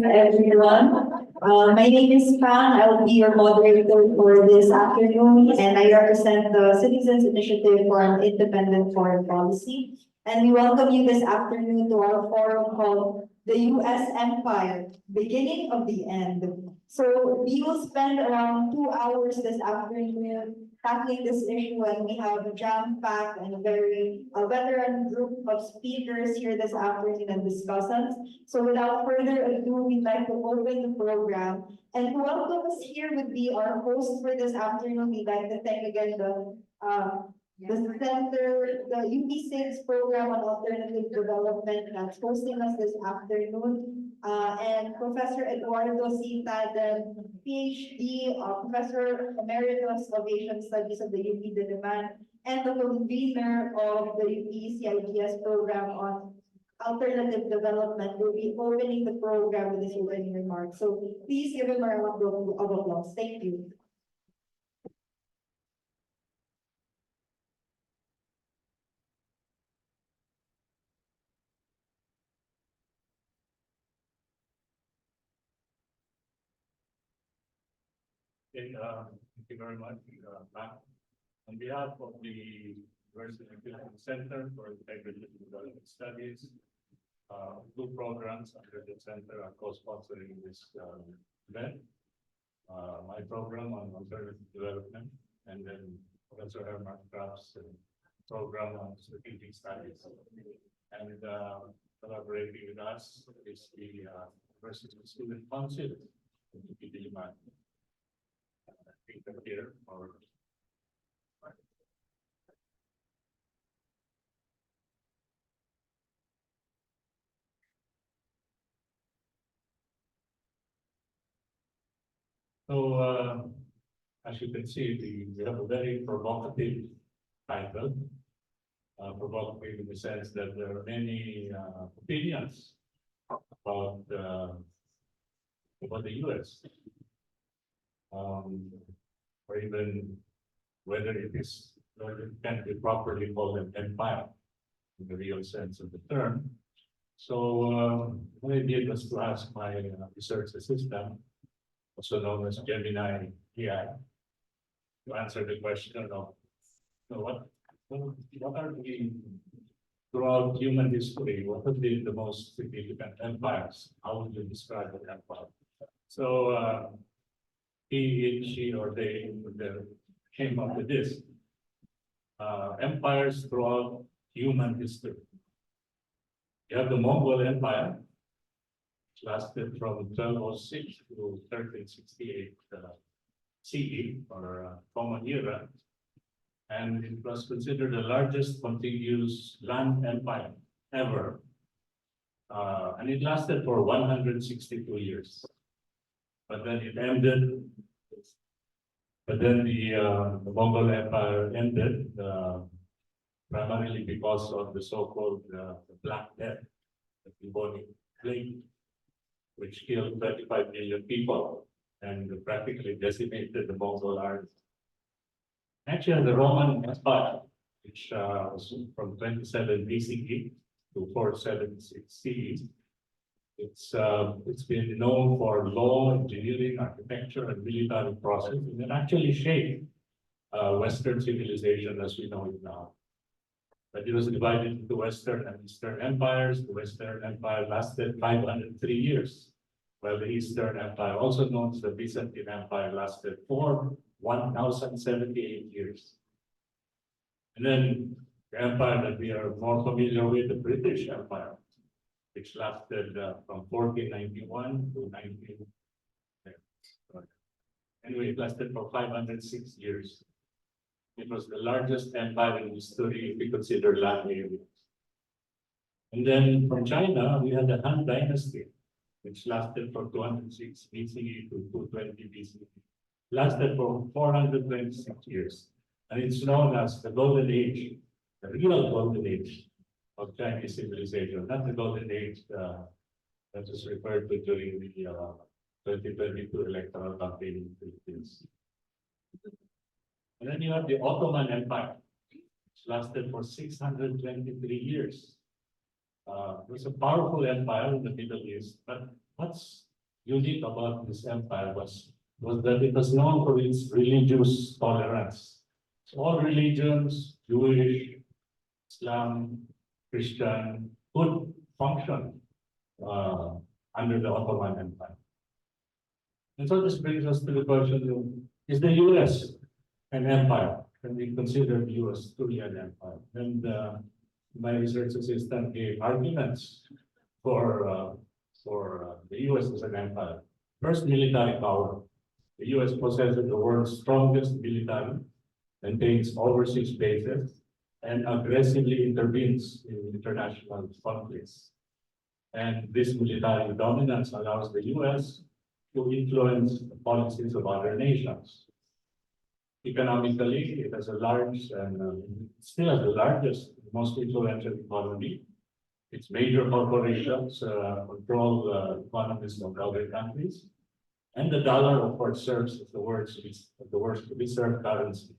Everyone. My name is Pang. I will be your moderator for this afternoon, and I represent the Citizens Initiative for an Independent Foreign Policy. And we welcome you this afternoon to our forum called The U.S. Empire, Beginning of the End. So we will spend around 2 hours this afternoon tackling this issue, and we have a jam-packed and a very veteran group of speakers here this afternoon and discussants. So without further ado, we'd like to open the program. And to welcome us here would be our host for this afternoon. We'd like to thank again the center, the UP6 program on alternative development that's hosting us this afternoon. And Professor Eduardo Cita, the PhD, Professor Emeritus of Asian Studies of the UP Diliman, and the convener of the UP CIDS program on alternative development, will be opening the program with his opening remarks. So please give him a round of applause. Thank you. Okay, thank you very much, Matt. On behalf of the University Center for Integrative Development Studies, two programs under the center are co-sponsoring this event. My program on alternative development, and then Professor Herman Kraft's program on strategic studies. And collaborating with us is the University Student Council, Diliman. Here or so as you can see, we have a very provocative title. Provocative in the sense that there are many opinions about the US. Or even whether it can be properly called an empire in the real sense of the term. So what I did was to ask my research assistant, also known as Gemini AI, to answer the question of what are the, throughout human history, what have been the most significant empires? How would you describe an empire? So he, she, or they came up with this. Empires throughout human history. You have the Mongol Empire, which lasted from 1206 to 1368 CE, or Common Era, and it was considered the largest contiguous land empire ever. And it lasted for 162 years. But then it ended. But then the Mongol Empire ended primarily because of the so-called Black Death, the bubonic plague, which killed 35 million people and practically decimated the Mongol army. Actually, the Roman Empire, which was from 27 BCE to 476 CE, it's been known for law, engineering, architecture, and military process, and it actually shaped Western civilization as we know it now. But it was divided into Western and Eastern empires. The Western Empire lasted 503 years, while the Eastern Empire, also known as the Byzantine Empire, lasted for 1,078 years. And then the empire that we are more familiar with, the British Empire, which lasted from 1491 to 19. Anyway, it lasted for 506 years. It was the largest empire in history if we consider land area. And then from China, we had the Han Dynasty, which lasted from 206 BCE to 220 BCE. Lasted for 426 years. And it's known as the Golden Age, the real Golden Age of Chinese civilization, not the Golden Age that was referred to during the 2022 electoral campaign in the Philippines. And then you have the Ottoman Empire, which lasted for 623 years. It was a powerful empire in the Middle East, but what's unique about this empire was that it was known for its religious tolerance. So all religions, Jewish, Islam, Christian, could function under the Ottoman Empire. And so this brings us to the question of, is the US an empire? Can we consider the US truly an empire? And my research assistant gave arguments for the US as an empire. First, military power. The US possesses the world's strongest military, maintains overseas bases, and aggressively intervenes in international conflicts. And this military dominance allows the US to influence the policies of other nations. Economically, it has a large and still has the largest, most influential economy. Its major corporations control the economies of other countries. And the dollar, of course, serves as the world's reserve currency,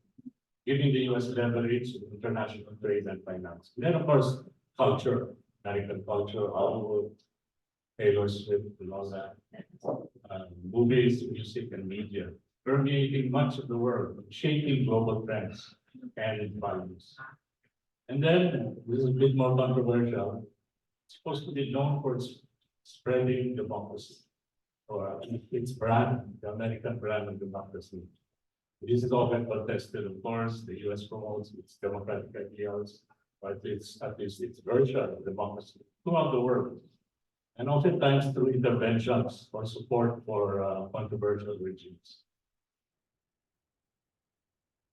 giving the US leverage in international trade and finance. And then, of course, culture, American culture, Hollywood, Taylor Swift, and all that. Movies, music, and media, permeating much of the world, shaping global trends and values. And then, this is a bit more controversial, it's supposed to be known for its spreading democracy, or its brand, the American brand of democracy. This is often contested, of course. The US promotes its democratic ideals, but it's at least its version of democracy throughout the world. And oftentimes through interventions or support for controversial regimes.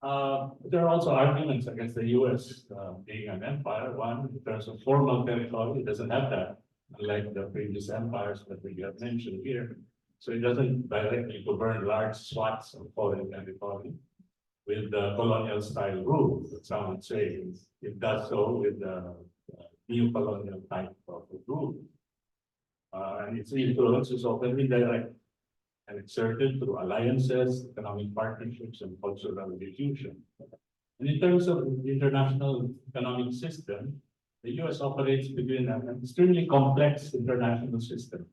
There are also arguments against the US being an empire. One, in terms of formal territory, it doesn't have that, unlike the previous empires that we have mentioned here. So it doesn't directly govern large swaths of foreign territory with the colonial style rule, that some would say. It does so with the neo-colonial type of rule. And its influence is often indirect and exerted through alliances, economic partnerships, and cultural diffusion. And in terms of the international economic system, the US operates within an extremely complex international system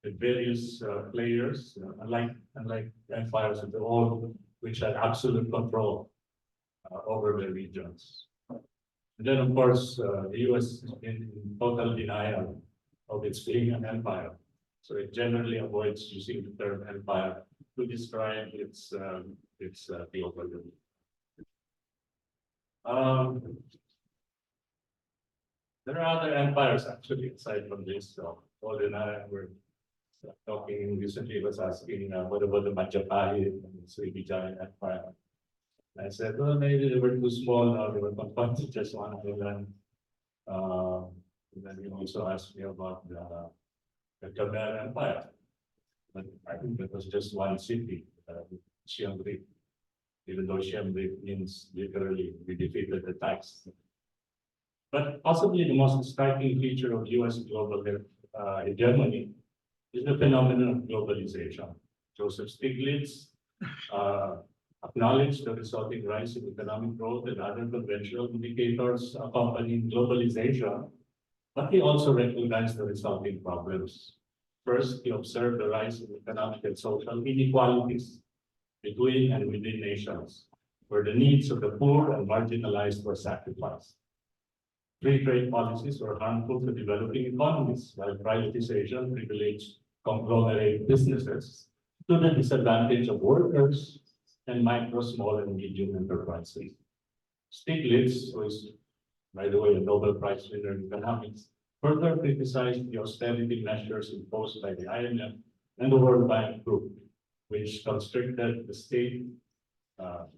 with various players, unlike empires of the old, which had absolute control over the regions. And then, of course, the US is in total denial of its being an empire. So it generally avoids using the term empire to describe its theocracy. There are other empires actually aside from this. So Paul and I were talking recently, was asking what about the Bahay and the Sriwijaya Empire? And I said, well, maybe they were too small now, they were confined to just one island. And then he also asked me about the Khmer Empire. But I think that was just one city, Siem Reap. Even though Siem Reap means literally we defeated the Thais. But possibly the most striking feature of US global hegemony is the phenomenon of globalization. Joseph Stiglitz acknowledged the resulting rise in economic growth and other conventional indicators accompanying globalization, but he also recognized the resulting problems. First, he observed the rise in economic and social inequalities between and within nations, where the needs of the poor and marginalized were sacrificed. Free trade policies were harmful to developing economies, while privatization privileged conglomerate businesses to the disadvantage of workers and micro, small, and medium enterprises. Stiglitz, who is, by the way, a Nobel Prize winner in economics, further criticized the austerity measures imposed by the IMF and the World Bank Group, which constricted the state, the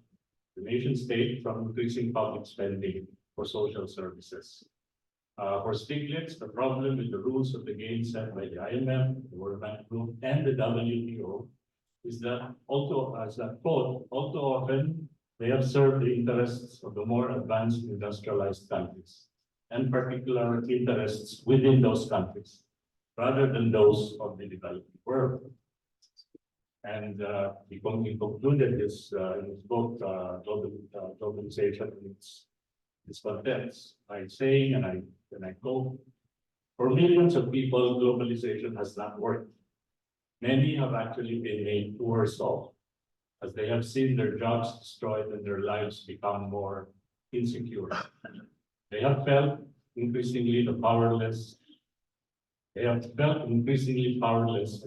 nation state, from increasing public spending for social services. For Stiglitz, the problem with the rules of the game set by the IMF, the World Bank Group, and the WTO is that although often they have served the interests of the more advanced industrialized countries, and particular interests within those countries, rather than those of the developing world. And he concluded this in his book, Globalization and its contents, by saying, and I quote, "For millions of people, globalization has not worked. Many have actually been made worse off as they have seen their jobs destroyed and their lives become more insecure. They have felt increasingly powerless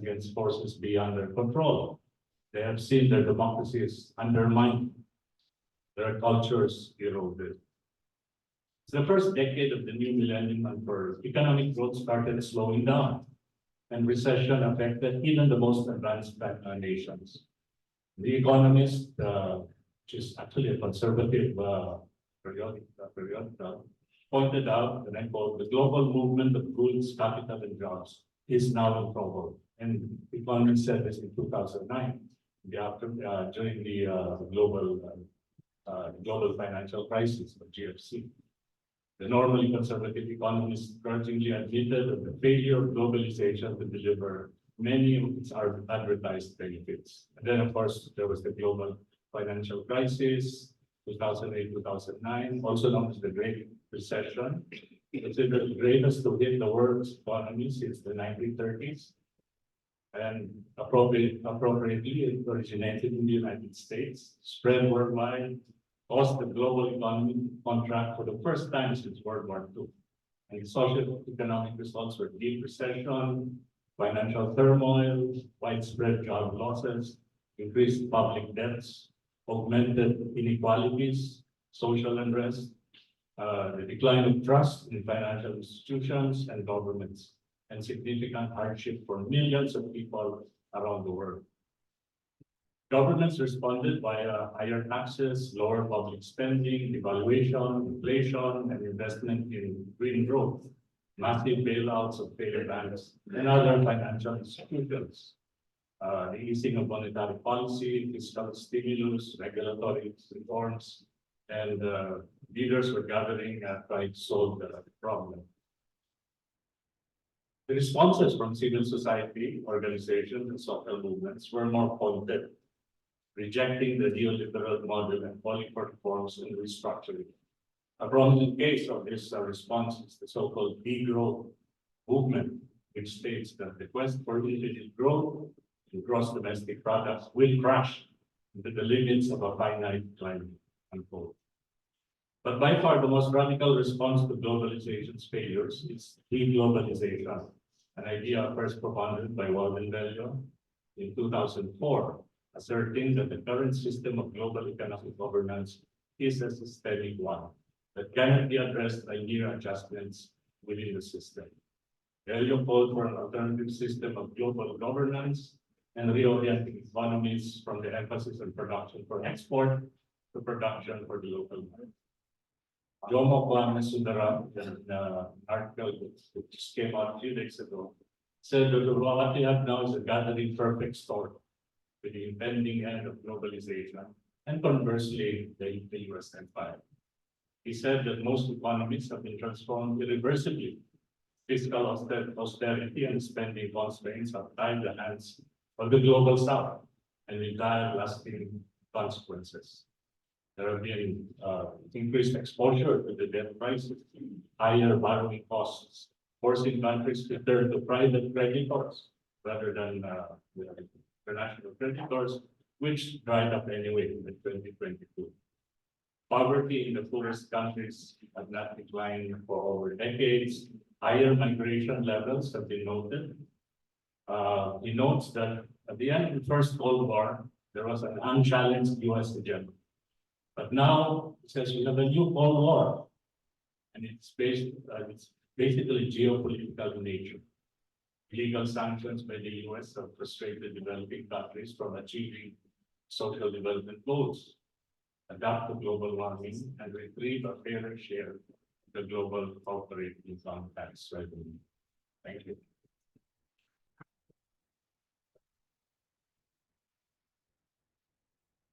against forces beyond their control. They have seen their democracies undermined, their cultures eroded. It's the first decade of the new millennium, and for economic growth started slowing down, and recession affected even the most advanced nations. The Economist, which is actually a conservative periodical, pointed out, and I quote, "The global movement of goods, capital, and jobs is now in trouble." And the Economist said this in 2009, during the global financial crisis, the GFC. The normally conservative economists grudgingly admitted that the failure of globalization to deliver many of its advertised benefits. And then, of course, there was the global financial crisis, 2008, 2009, also known as the Great Recession. Considered the greatest to hit the world's economy since the 1930s. And appropriately, it originated in the United States, spread worldwide, caused the global economy to contract for the first time since World War II. And the social economic results were deep recession, financial turmoil, widespread job losses, increased public debts, augmented inequalities, social unrest, the decline of trust in financial institutions and governments, and significant hardship for millions of people around the world. Governments responded via higher taxes, lower public spending, devaluation, inflation, and investment in green growth, massive bailouts of failed banks and other financial institutions, the easing of monetary policy, fiscal stimulus, regulatory reforms, and leaders were gathering and trying to solve the problem. The responses from civil society organizations and social movements were more pointed, rejecting the neoliberal model and calling for reforms and restructuring. A prominent case of this response is the so-called degrowth movement, which states that the quest for immediate growth in gross domestic products will crash into the limits of a finite climate, unquote. But by far the most radical response to globalization's failures is deglobalization, an idea first propounded by Walden Bello in 2004, asserting that the current system of global economic governance is a systemic one that cannot be addressed by mere adjustments within the system. Bello called for an alternative system of global governance and reorienting economies from the emphasis on production for export to production for the local market. Jomo Kwame Sundaram, in an article that just came out a few days ago, said that what we have now is a gathering perfect storm with the impending end of globalization and conversely the US empire. He said that most economies have been transformed irreversibly. Fiscal austerity and spending constraints have tied the hands of the global south and will have lasting consequences. There have been increased exposure to the debt crisis, higher borrowing costs, forcing countries to turn to private creditors rather than international creditors, which dried up anyway in 2022. Poverty in the poorest countries have not declined for over decades. Higher migration levels have been noted. He notes that at the end of the First Cold War, there was an unchallenged US hegemony. But now it says we have a new Cold War, and it's basically geopolitical in nature. Illegal sanctions by the US have frustrated developing countries from achieving social development goals, adapt to global warming, and retrieve a fairer share of the global corporate income tax revenue. Thank you.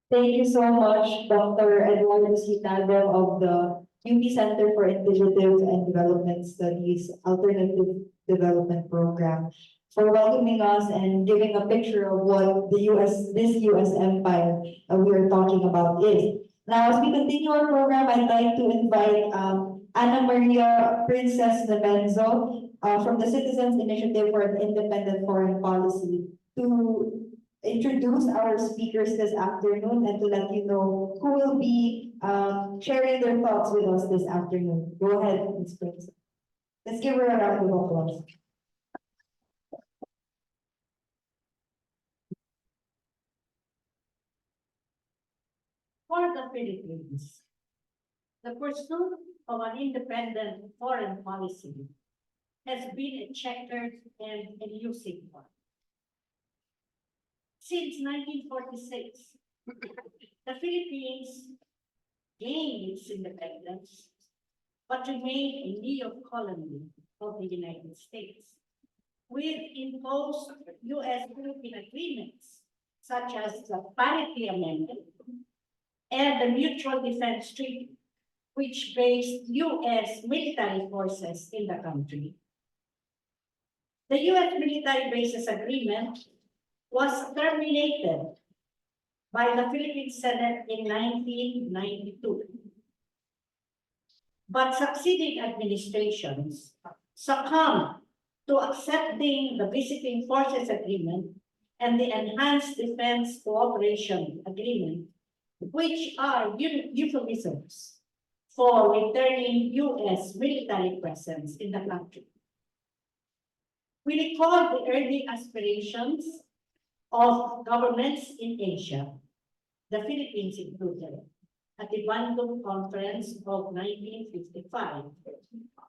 Thank you so much, Dr. Eduardo Citado of the UP Center for Integrative and Development Studies Alternative Development Program, for welcoming us and giving a picture of what this US empire we are talking about is. Now, as we continue our program, I'd like to invite Ana Maria Princess Nemenzo from the Citizens Initiative for an Independent Foreign Policy to introduce our speakers this afternoon and to let you know who will be sharing their thoughts with us this afternoon. Go ahead, Ms. Prince. Let's give her a round of applause. For the Philippines, the pursuit of an independent foreign policy has been a checkered and elusive one. Since 1946, the Philippines gained its independence, but remained a neo-colony of the United States, with imposed U.S.-Philippine agreements, such as the Parity Amendment and the Mutual Defense Treaty, which based U.S. military forces in the country. The U.S. military bases agreement was terminated by the Philippine Senate in 1992. But succeeding administrations succumbed to accepting the Visiting Forces Agreement and the Enhanced Defense Cooperation Agreement, which are euphemisms for returning U.S. military presence in the country. We recall the early aspirations of governments in Asia, the Philippines included, at the Bandung Conference of 1955,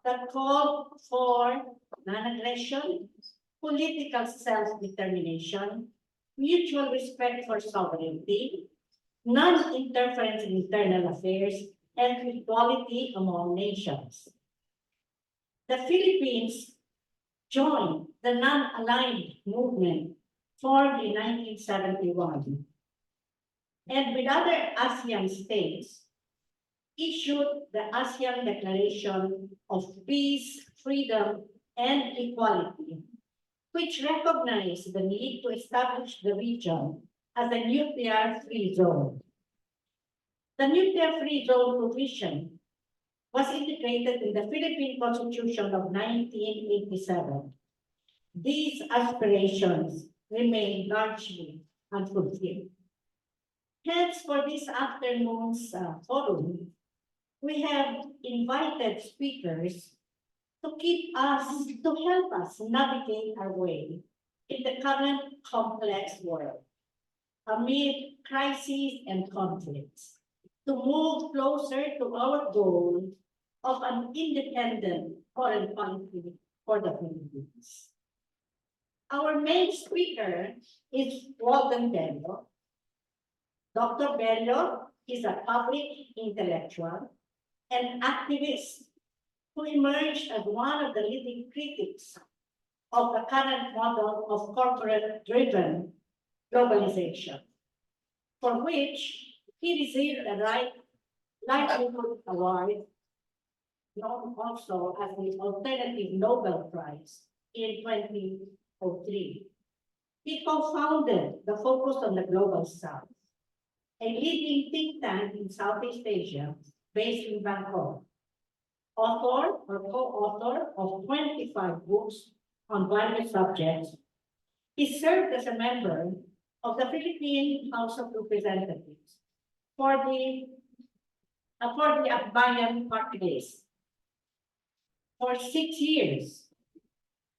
that called for non-aggression, political self-determination, mutual respect for sovereignty, non-interference in internal affairs, and equality among nations. The Philippines joined the non-aligned movement formed in 1971, and with other ASEAN states, issued the ASEAN Declaration of Peace, Freedom, and Equality, which recognized the need to establish the region as a nuclear-free zone. The nuclear-free zone provision was integrated in the Philippine Constitution of 1987. These aspirations remain largely unfulfilled. Hence, for this afternoon's forum, we have invited speakers to help us navigate our way in the current complex world, amid crises and conflicts, to move closer to our goal of an independent foreign policy for the Philippines. Our main speaker is Walden Bello. Dr. Bello is a public intellectual and activist who emerged as one of the leading critics of the current model of corporate-driven globalization, for which he received a Livelihood Award, known also as the Alternative Nobel Prize, in 2003. He co-founded the Focus on the Global South, a leading think tank in Southeast Asia based in Bangkok, author or co-author of 25 books on various subjects. He served as a member of the Philippine House of Representatives for the Akbayan Party List for 6 years,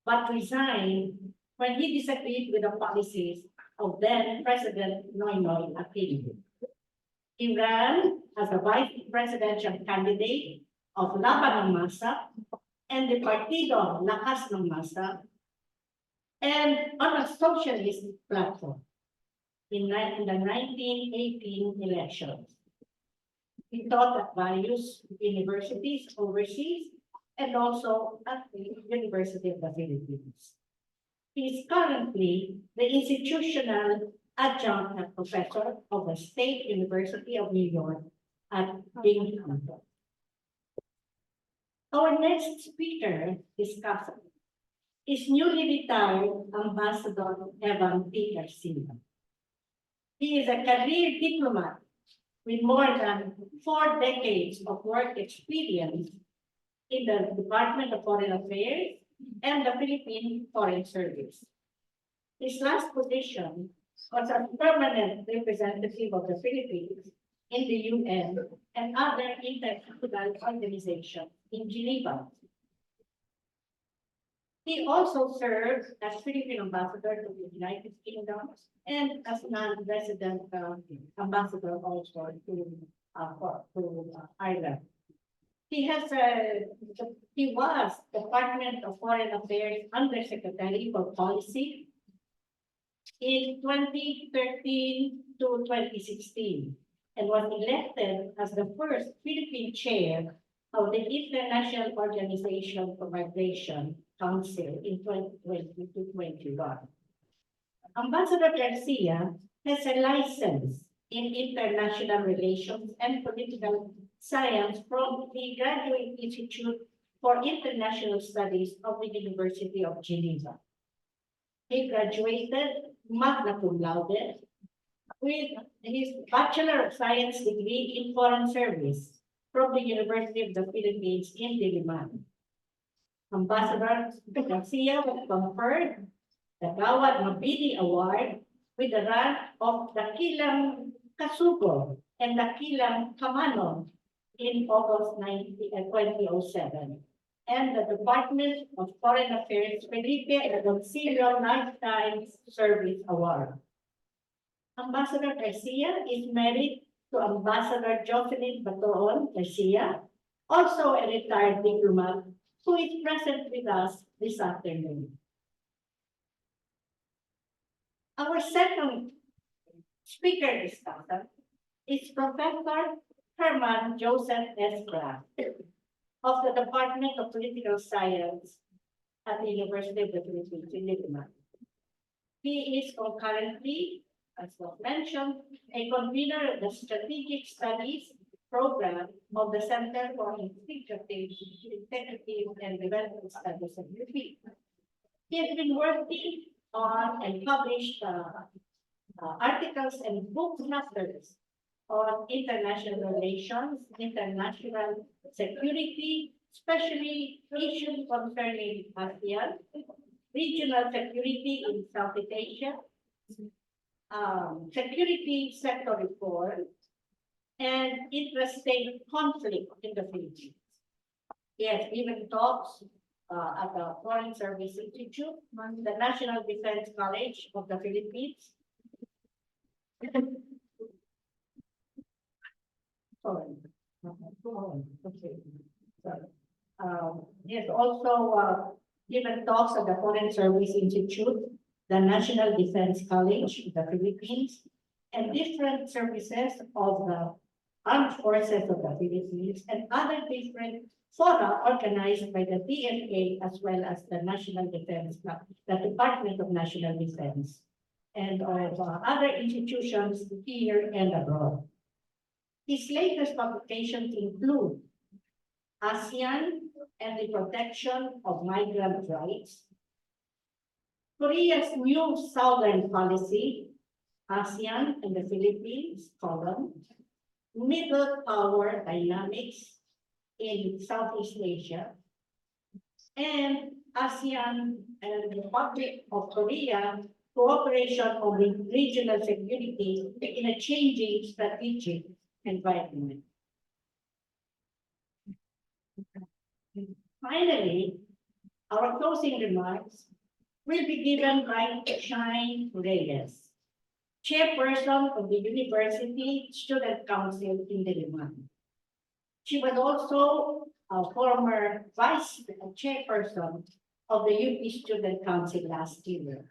but resigned when he disagreed with the policies of then President Noynoy Aquino. He ran as a vice presidential candidate of Laban ng Masa and the Partido Lakas ng Masa, and on a socialist platform in the 1918 elections. He taught at various universities overseas and also at the University of the Philippines. He is currently the institutional adjunct professor of the State University of New York at Binghamton. Our next speaker discussion is newly retired Ambassador Evan P. Garcia. He is a career diplomat with more than 4 decades of work experience in the Department of Foreign Affairs and the Philippine Foreign Service. His last position was as permanent representative of the Philippines in the UN and other international organizations in Geneva. He also served as Philippine ambassador to the United Kingdom and as non-resident ambassador also to Ireland. He was Department of Foreign Affairs Undersecretary for Policy in 2013 to 2016 and was elected as the first Philippine chair of the International Organization for Migration Council in 2020 to 21. Ambassador Garcia has a license in international relations and political science from the Graduate Institute for International Studies of the University of Geneva. He graduated magna cum laude with his Bachelor of Science degree in Foreign Service from the University of the Philippines in Diliman. Ambassador Garcia was conferred the Gawad Mabini Award with the rank of Dakilang Kasugo and Dakilang Kamano in August 2007. And the Department of Foreign Affairs Felipe Agoncillo Lifetime Service Award. Ambassador Garcia is married to Ambassador Jocelyn Batoon Garcia, also a retired diplomat, who is present with us this afternoon. Our second speaker discussant is Professor Herman Joseph S. Graff of the Department of Political Science at the University of the Philippines in Diliman. He is concurrently, as was mentioned, a convener of the Strategic Studies program of the Center for Integrative and Development Studies of UP. He has been working on and published articles and book chapters on international relations, international security, especially issues concerning ASEAN, regional security in Southeast Asia, security sector reform, and interstate conflict in the Philippines. He has given talks at the Foreign Service Institute, the National Defense College of the Philippines. He has also given talks at the Foreign Service Institute, the National Defense College of the Philippines, and different services of the Armed Forces of the Philippines and other different fora organized by the DFA as well as the National Defense, the Department of National Defense, and of other institutions here and abroad. His latest publications include ASEAN and the Protection of Migrant Rights, Korea's New Southern Policy, ASEAN and the Philippines, Middle Power Dynamics in Southeast Asia, and ASEAN and the Republic of Korea, cooperation on regional security in a changing strategic environment. Finally, our closing remarks will be given by Shine Reyes, chairperson of the University Student Council in Diliman. She was also a former vice chairperson of the UP Student Council last year,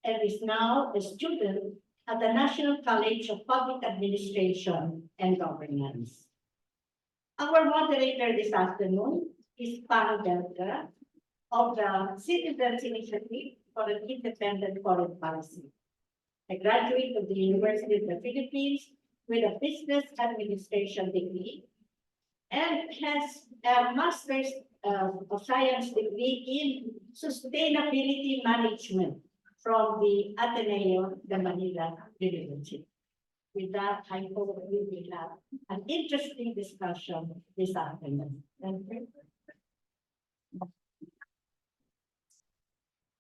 and is now a student at the National College of Public Administration and Governance. Our moderator this afternoon is Pang Delga of the Citizens Initiative for an Independent Foreign Policy, a graduate of the University of the Philippines with a business administration degree and has a master's of science degree in sustainability management from the Ateneo de Manila University. With that, I hope we will have an interesting discussion this afternoon. Thank you.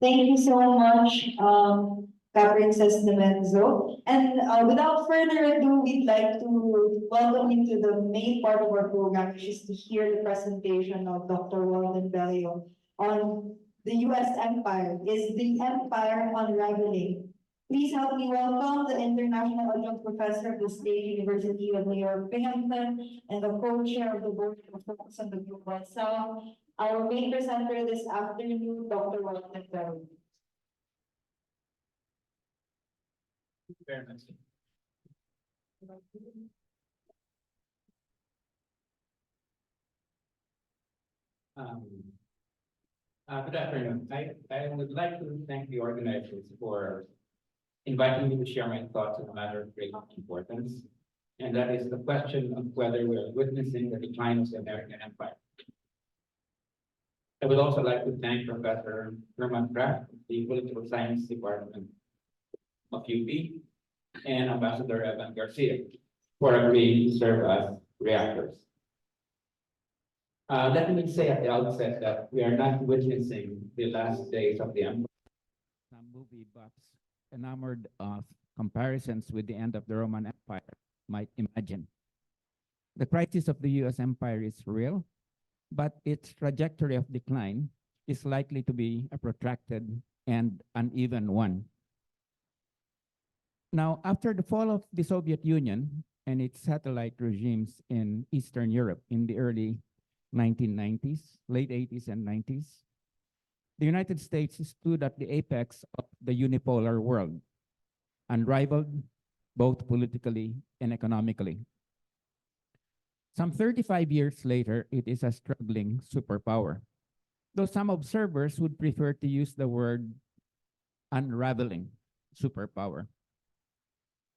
Thank you so much, Princess Dimenzo. And without further ado, we'd like to welcome you to the main part of our program, which is to hear the presentation of Dr. Walden Bello on the U.S. Empire. Is the empire unraveling? Please help me welcome the International Adjunct Professor of the State University of New York, Binghamton, and the co-chair of the Board of Focus on the Global South, our main presenter this afternoon, Dr. Walden Bello. Very much. Good afternoon. I would like to thank the organizers for inviting me to share my thoughts on a matter of great importance, and that is the question of whether we are witnessing the decline of the American empire. I would also like to thank Professor Herman Kraft, the Political Science Department of UP, and Ambassador Evan Garcia for agreeing to serve as reactors. Let me say at the outset that we are not witnessing the last days of the empire. Some movie buffs enamored of comparisons with the end of the Roman Empire might imagine. The crisis of the US empire is real, but its trajectory of decline is likely to be a protracted and uneven one. Now, after the fall of the Soviet Union and its satellite regimes in Eastern Europe in the early 1990s, late 80s and 90s, the United States stood at the apex of the unipolar world, unrivaled both politically and economically. Some 35 years later, it is a struggling superpower, though some observers would prefer to use the word unraveling superpower.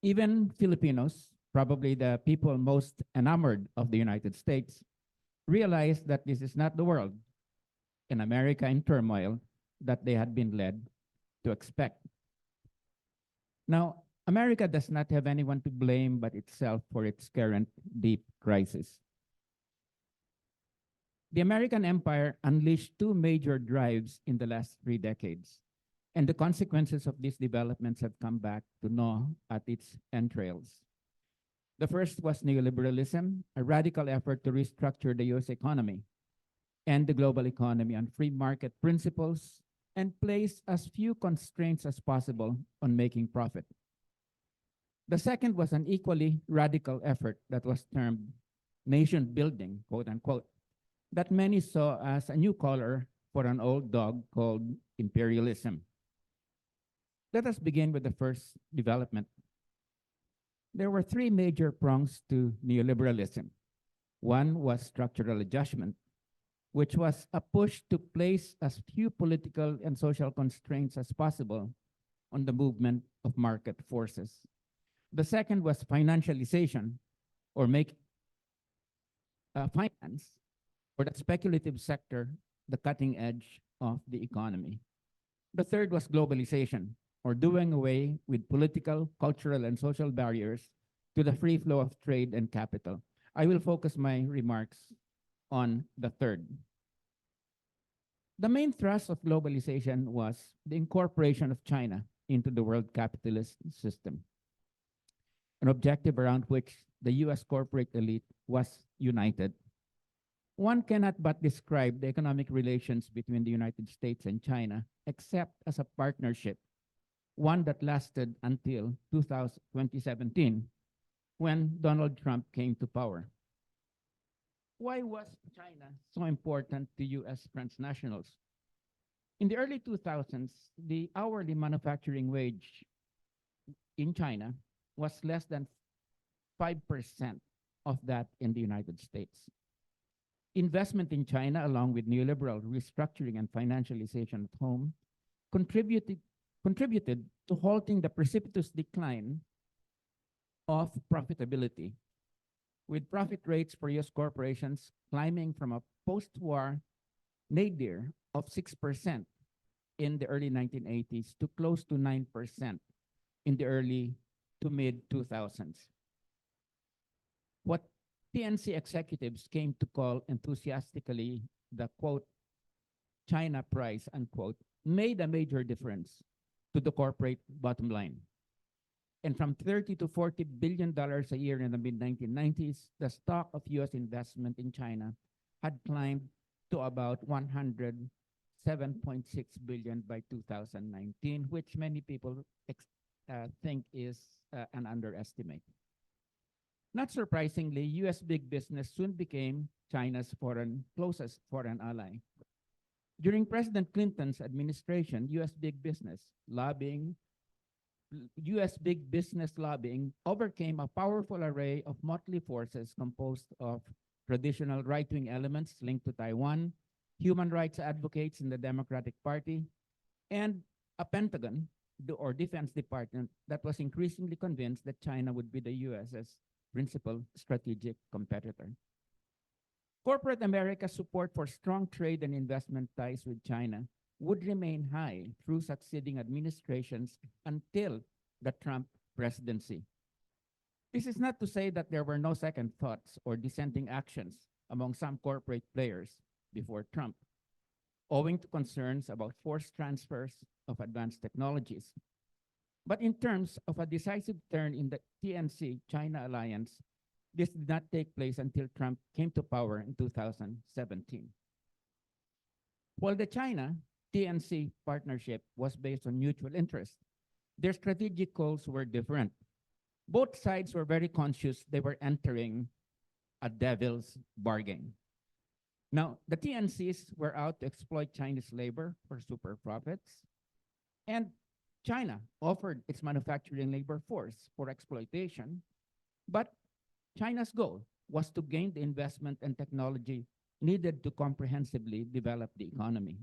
Even Filipinos, probably the people most enamored of the United States, realized that this is not the world, an America in turmoil, that they had been led to expect. Now, America does not have anyone to blame but itself for its current deep crisis. The American empire unleashed two major drives in the last 3 decades, and the consequences of these developments have come back to gnaw at its entrails. The first was neoliberalism, a radical effort to restructure the US economy and the global economy on free market principles and place as few constraints as possible on making profit. The second was an equally radical effort that was termed nation building, quote unquote, that many saw as a new color for an old dog called imperialism. Let us begin with the first development. There were 3 major prongs to neoliberalism. One was structural adjustment, which was a push to place as few political and social constraints as possible on the movement of market forces. The second was financialization, or make finance, or the speculative sector, the cutting edge of the economy. The third was globalization, or doing away with political, cultural, and social barriers to the free flow of trade and capital. I will focus my remarks on the third. The main thrust of globalization was the incorporation of China into the world capitalist system, an objective around which the US corporate elite was united. One cannot but describe the economic relations between the United States and China except as a partnership, one that lasted until 2017, when Donald Trump came to power. Why was China so important to US transnationals? In the early 2000s, the hourly manufacturing wage in China was less than 5% of that in the United States. Investment in China, along with neoliberal restructuring and financialization at home, contributed to halting the precipitous decline of profitability, with profit rates for US corporations climbing from a post-war nadir of 6% in the early 1980s to close to 9% in the early to mid-2000s. What PNC executives came to call enthusiastically the, quote, China price, unquote, made a major difference to the corporate bottom line. And from 30 to 40 billion dollars a year in the mid-1990s, the stock of US investment in China had climbed to about 107.6 billion by 2019, which many people think is an underestimate. Not surprisingly, US big business soon became China's closest foreign ally. During President Clinton's administration, US big business lobbying overcame a powerful array of motley forces composed of traditional right-wing elements linked to Taiwan, human rights advocates in the Democratic Party, and a Pentagon or Defense Department that was increasingly convinced that China would be the US's principal strategic competitor. Corporate America's support for strong trade and investment ties with China would remain high through succeeding administrations until the Trump presidency. This is not to say that there were no second thoughts or dissenting actions among some corporate players before Trump, owing to concerns about forced transfers of advanced technologies. But in terms of a decisive turn in the TNC-China alliance, this did not take place until Trump came to power in 2017. While the China-TNC partnership was based on mutual interest, their strategic goals were different. Both sides were very conscious they were entering a devil's bargain. Now, the TNCs were out to exploit Chinese labor for super profits, and China offered its manufacturing labor force for exploitation, but China's goal was to gain the investment and technology needed to comprehensively develop the economy.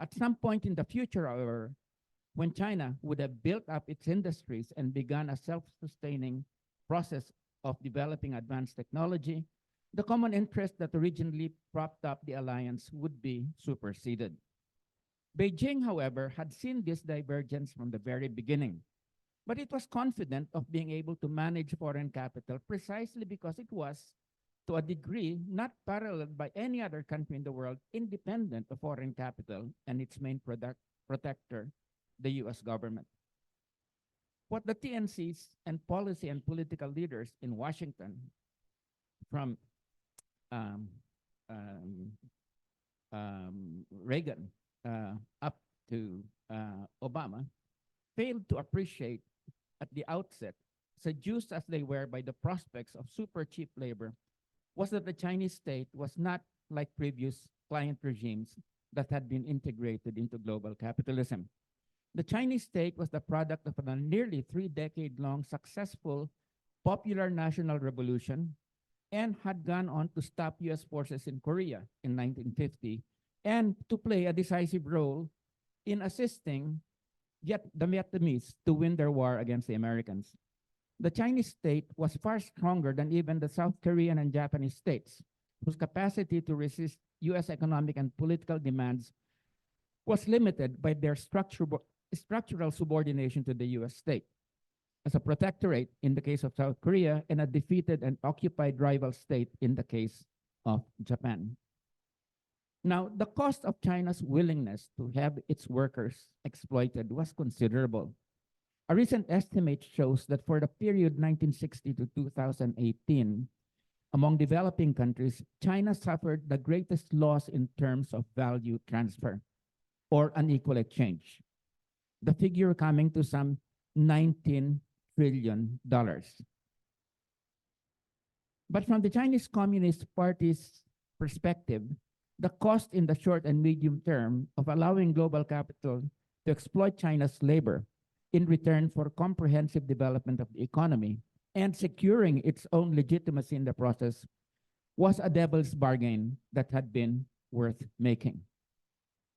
At some point in the future, however, when China would have built up its industries and begun a self-sustaining process of developing advanced technology, the common interest that originally propped up the alliance would be superseded. Beijing, however, had seen this divergence from the very beginning, but it was confident of being able to manage foreign capital precisely because it was, to a degree, not paralleled by any other country in the world, independent of foreign capital and its main protector, the US government. What the TNCs and policy and political leaders in Washington, from Reagan up to Obama, failed to appreciate at the outset, seduced as they were by the prospects of super cheap labor, was that the Chinese state was not like previous client regimes that had been integrated into global capitalism. The Chinese state was the product of a nearly 3-decade-long successful popular national revolution and had gone on to stop US forces in Korea in 1950 and to play a decisive role in assisting the Vietnamese to win their war against the Americans. The Chinese state was far stronger than even the South Korean and Japanese states, whose capacity to resist US economic and political demands was limited by their structural subordination to the US state. As a protectorate in the case of South Korea and a defeated and occupied rival state in the case of Japan. Now, the cost of China's willingness to have its workers exploited was considerable. A recent estimate shows that for the period 1960 to 2018, among developing countries, China suffered the greatest loss in terms of value transfer or unequal exchange. The figure coming to some $19 trillion. But from the Chinese Communist Party's perspective, the cost in the short and medium term of allowing global capital to exploit China's labor in return for comprehensive development of the economy and securing its own legitimacy in the process was a devil's bargain that had been worth making.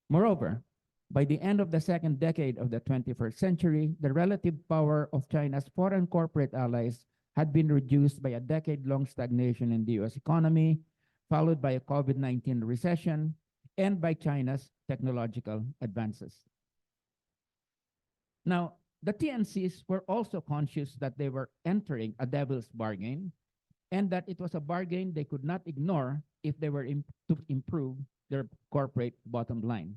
Moreover, by the end of the second decade of the 21st century, the relative power of China's foreign corporate allies had been reduced by a decade-long stagnation in the US economy, followed by a COVID-19 recession, and by China's technological advances. Now, the TNCs were also conscious that they were entering a devil's bargain and that it was a bargain they could not ignore if they were to improve their corporate bottom line.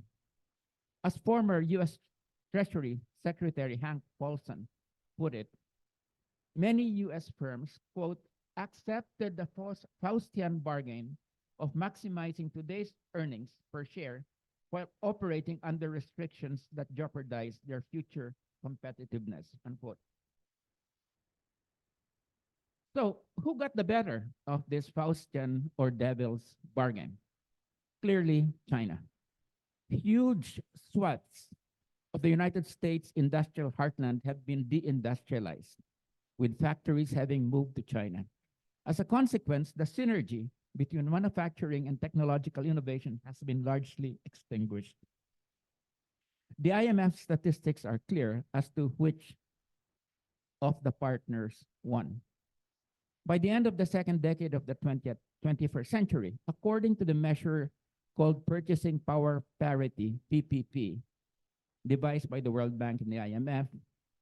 As former US Treasury Secretary Hank Paulson put it, many U.S. firms, quote, accepted the Faustian bargain of maximizing today's earnings per share while operating under restrictions that jeopardize their future competitiveness, unquote. So, who got the better of this Faustian or devil's bargain? Clearly, China. Huge swaths of the United States industrial heartland have been deindustrialized, with factories having moved to China. As a consequence, the synergy between manufacturing and technological innovation has been largely extinguished. The IMF statistics are clear as to which of the partners won. By the end of the second decade of the 21st century, according to the measure called Purchasing Power Parity, PPP, devised by the World Bank and the IMF,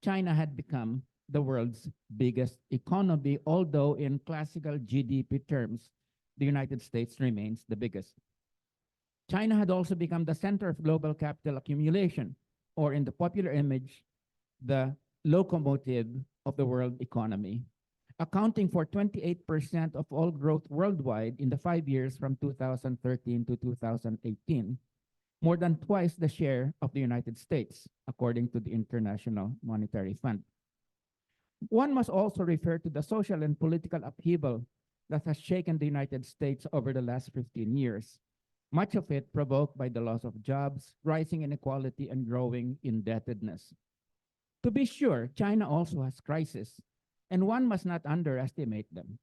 China had become the world's biggest economy, although in classical GDP terms, the United States remains the biggest. China had also become the center of global capital accumulation, or in the popular image, the locomotive of the world economy, accounting for 28% of all growth worldwide in the 5 years from 2013 to 2018, more than twice the share of the United States, according to the International Monetary Fund. One must also refer to the social and political upheaval that has shaken the United States over the last 15 years, much of it provoked by the loss of jobs, rising inequality, and growing indebtedness. To be sure, China also has crises, and one must not underestimate them.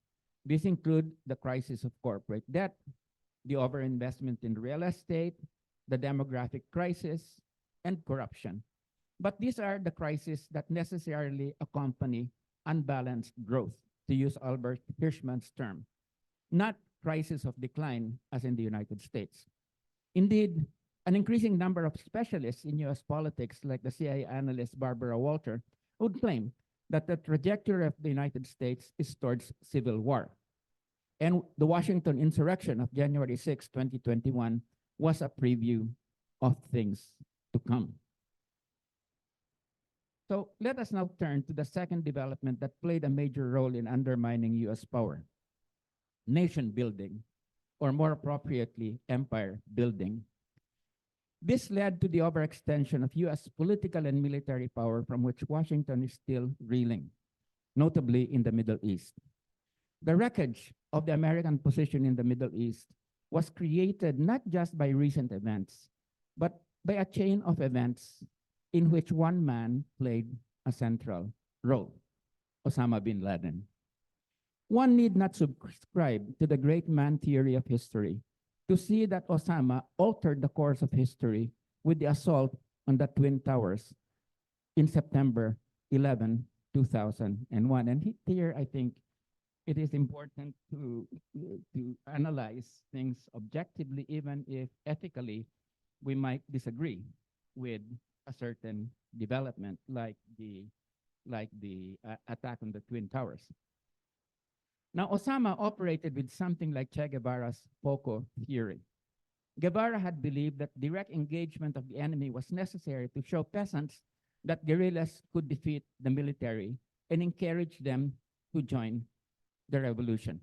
These include the crisis of corporate debt, the overinvestment in real estate, the demographic crisis, and corruption. But these are the crises that necessarily accompany unbalanced growth, to use Albert Hirschman's term, not crisis of decline as in the United States. Indeed, an increasing number of specialists in US politics, like the CIA analyst Barbara Walter, would claim that the trajectory of the United States is towards civil war. And the Washington insurrection of January 6, 2021 was a preview of things to come. So let us now turn to the second development that played a major role in undermining US power, nation building, or more appropriately, empire building. This led to the overextension of US political and military power from which Washington is still reeling, notably in the Middle East. The wreckage of the American position in the Middle East was created not just by recent events, but by a chain of events in which one man played a central role, Osama bin Laden. One need not subscribe to the great man theory of history to see that Osama altered the course of history with the assault on the Twin Towers in September 11, 2001. And here, I think it is important to analyze things objectively, even if ethically we might disagree with a certain development like the attack on the Twin Towers. Now, Osama operated with something like Che Guevara's Poco theory. Guevara had believed that direct engagement of the enemy was necessary to show peasants that guerrillas could defeat the military and encourage them to join the revolution.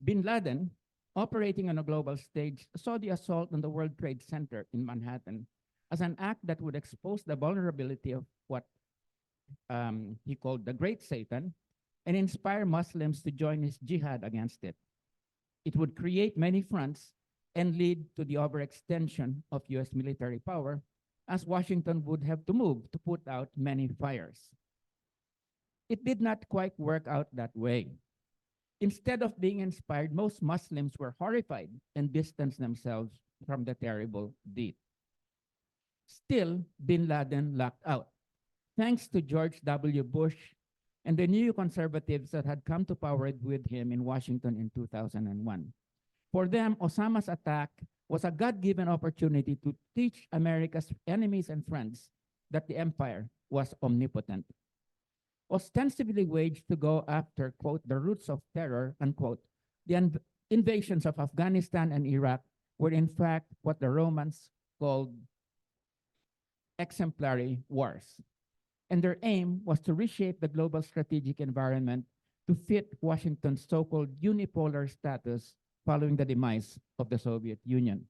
Bin Laden, operating on a global stage, saw the assault on the World Trade Center in Manhattan as an act that would expose the vulnerability of what he called the Great Satan and inspire Muslims to join his jihad against it. It would create many fronts and lead to the overextension of US military power, as Washington would have to move to put out many fires. It did not quite work out that way. Instead of being inspired, most Muslims were horrified and distanced themselves from the terrible deed. Still, bin Laden lucked out. Thanks to George W. Bush and the new conservatives that had come to power with him in Washington in 2001. For them, Osama's attack was a God-given opportunity to teach America's enemies and friends that the empire was omnipotent. Ostensibly waged to go after, quote, the roots of terror, unquote, the invasions of Afghanistan and Iraq were in fact what the Romans called exemplary wars. And their aim was to reshape the global strategic environment to fit Washington's so-called unipolar status following the demise of the Soviet Union.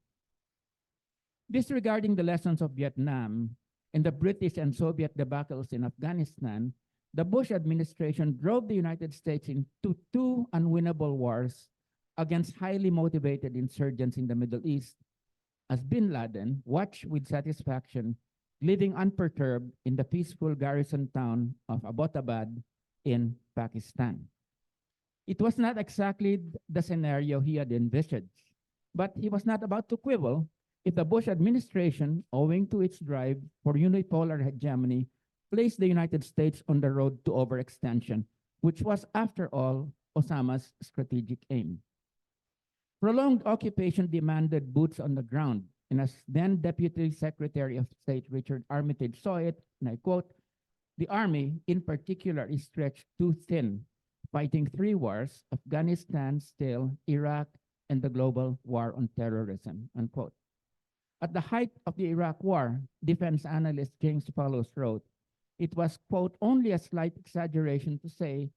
Disregarding the lessons of Vietnam and the British and Soviet debacles in Afghanistan, the Bush administration drove the United States into two unwinnable wars against highly motivated insurgents in the Middle East, as bin Laden watched with satisfaction living unperturbed in the peaceful garrison town of Abbottabad in Pakistan. It was not exactly the scenario he had envisaged, but he was not about to quibble if the Bush administration, owing to its drive for unipolar hegemony, placed the United States on the road to overextension, which was, after all, Osama's strategic aim. Prolonged occupation demanded boots on the ground, and as then Deputy Secretary of State Richard Armitage saw it, and I quote, "The Army, in particular, is stretched too thin, fighting three wars, Afghanistan still, Iraq, and the global war on terrorism," unquote. At the height of the Iraq War, defense analyst James Fallows wrote, "It was, quote, only a slight exaggeration to say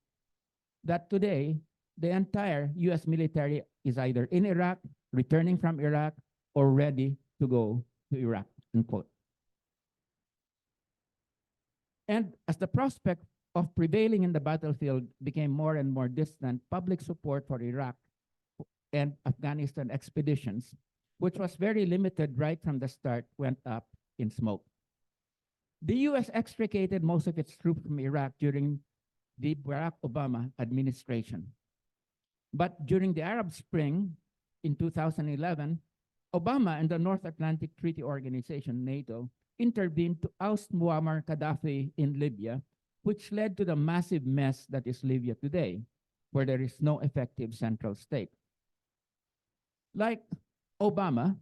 that today the entire US military is either in Iraq, returning from Iraq, or ready to go to Iraq," unquote. And as the prospect of prevailing in the battlefield became more and more distant, public support for Iraq and Afghanistan expeditions, which was very limited right from the start, went up in smoke. The US extricated most of its troops from Iraq during the Barack Obama administration. But during the Arab Spring in 2011, Obama and the North Atlantic Treaty Organization, NATO, intervened to oust Muammar Gaddafi in Libya, which led to the massive mess that is Libya today, where there is no effective central state. Like Obama,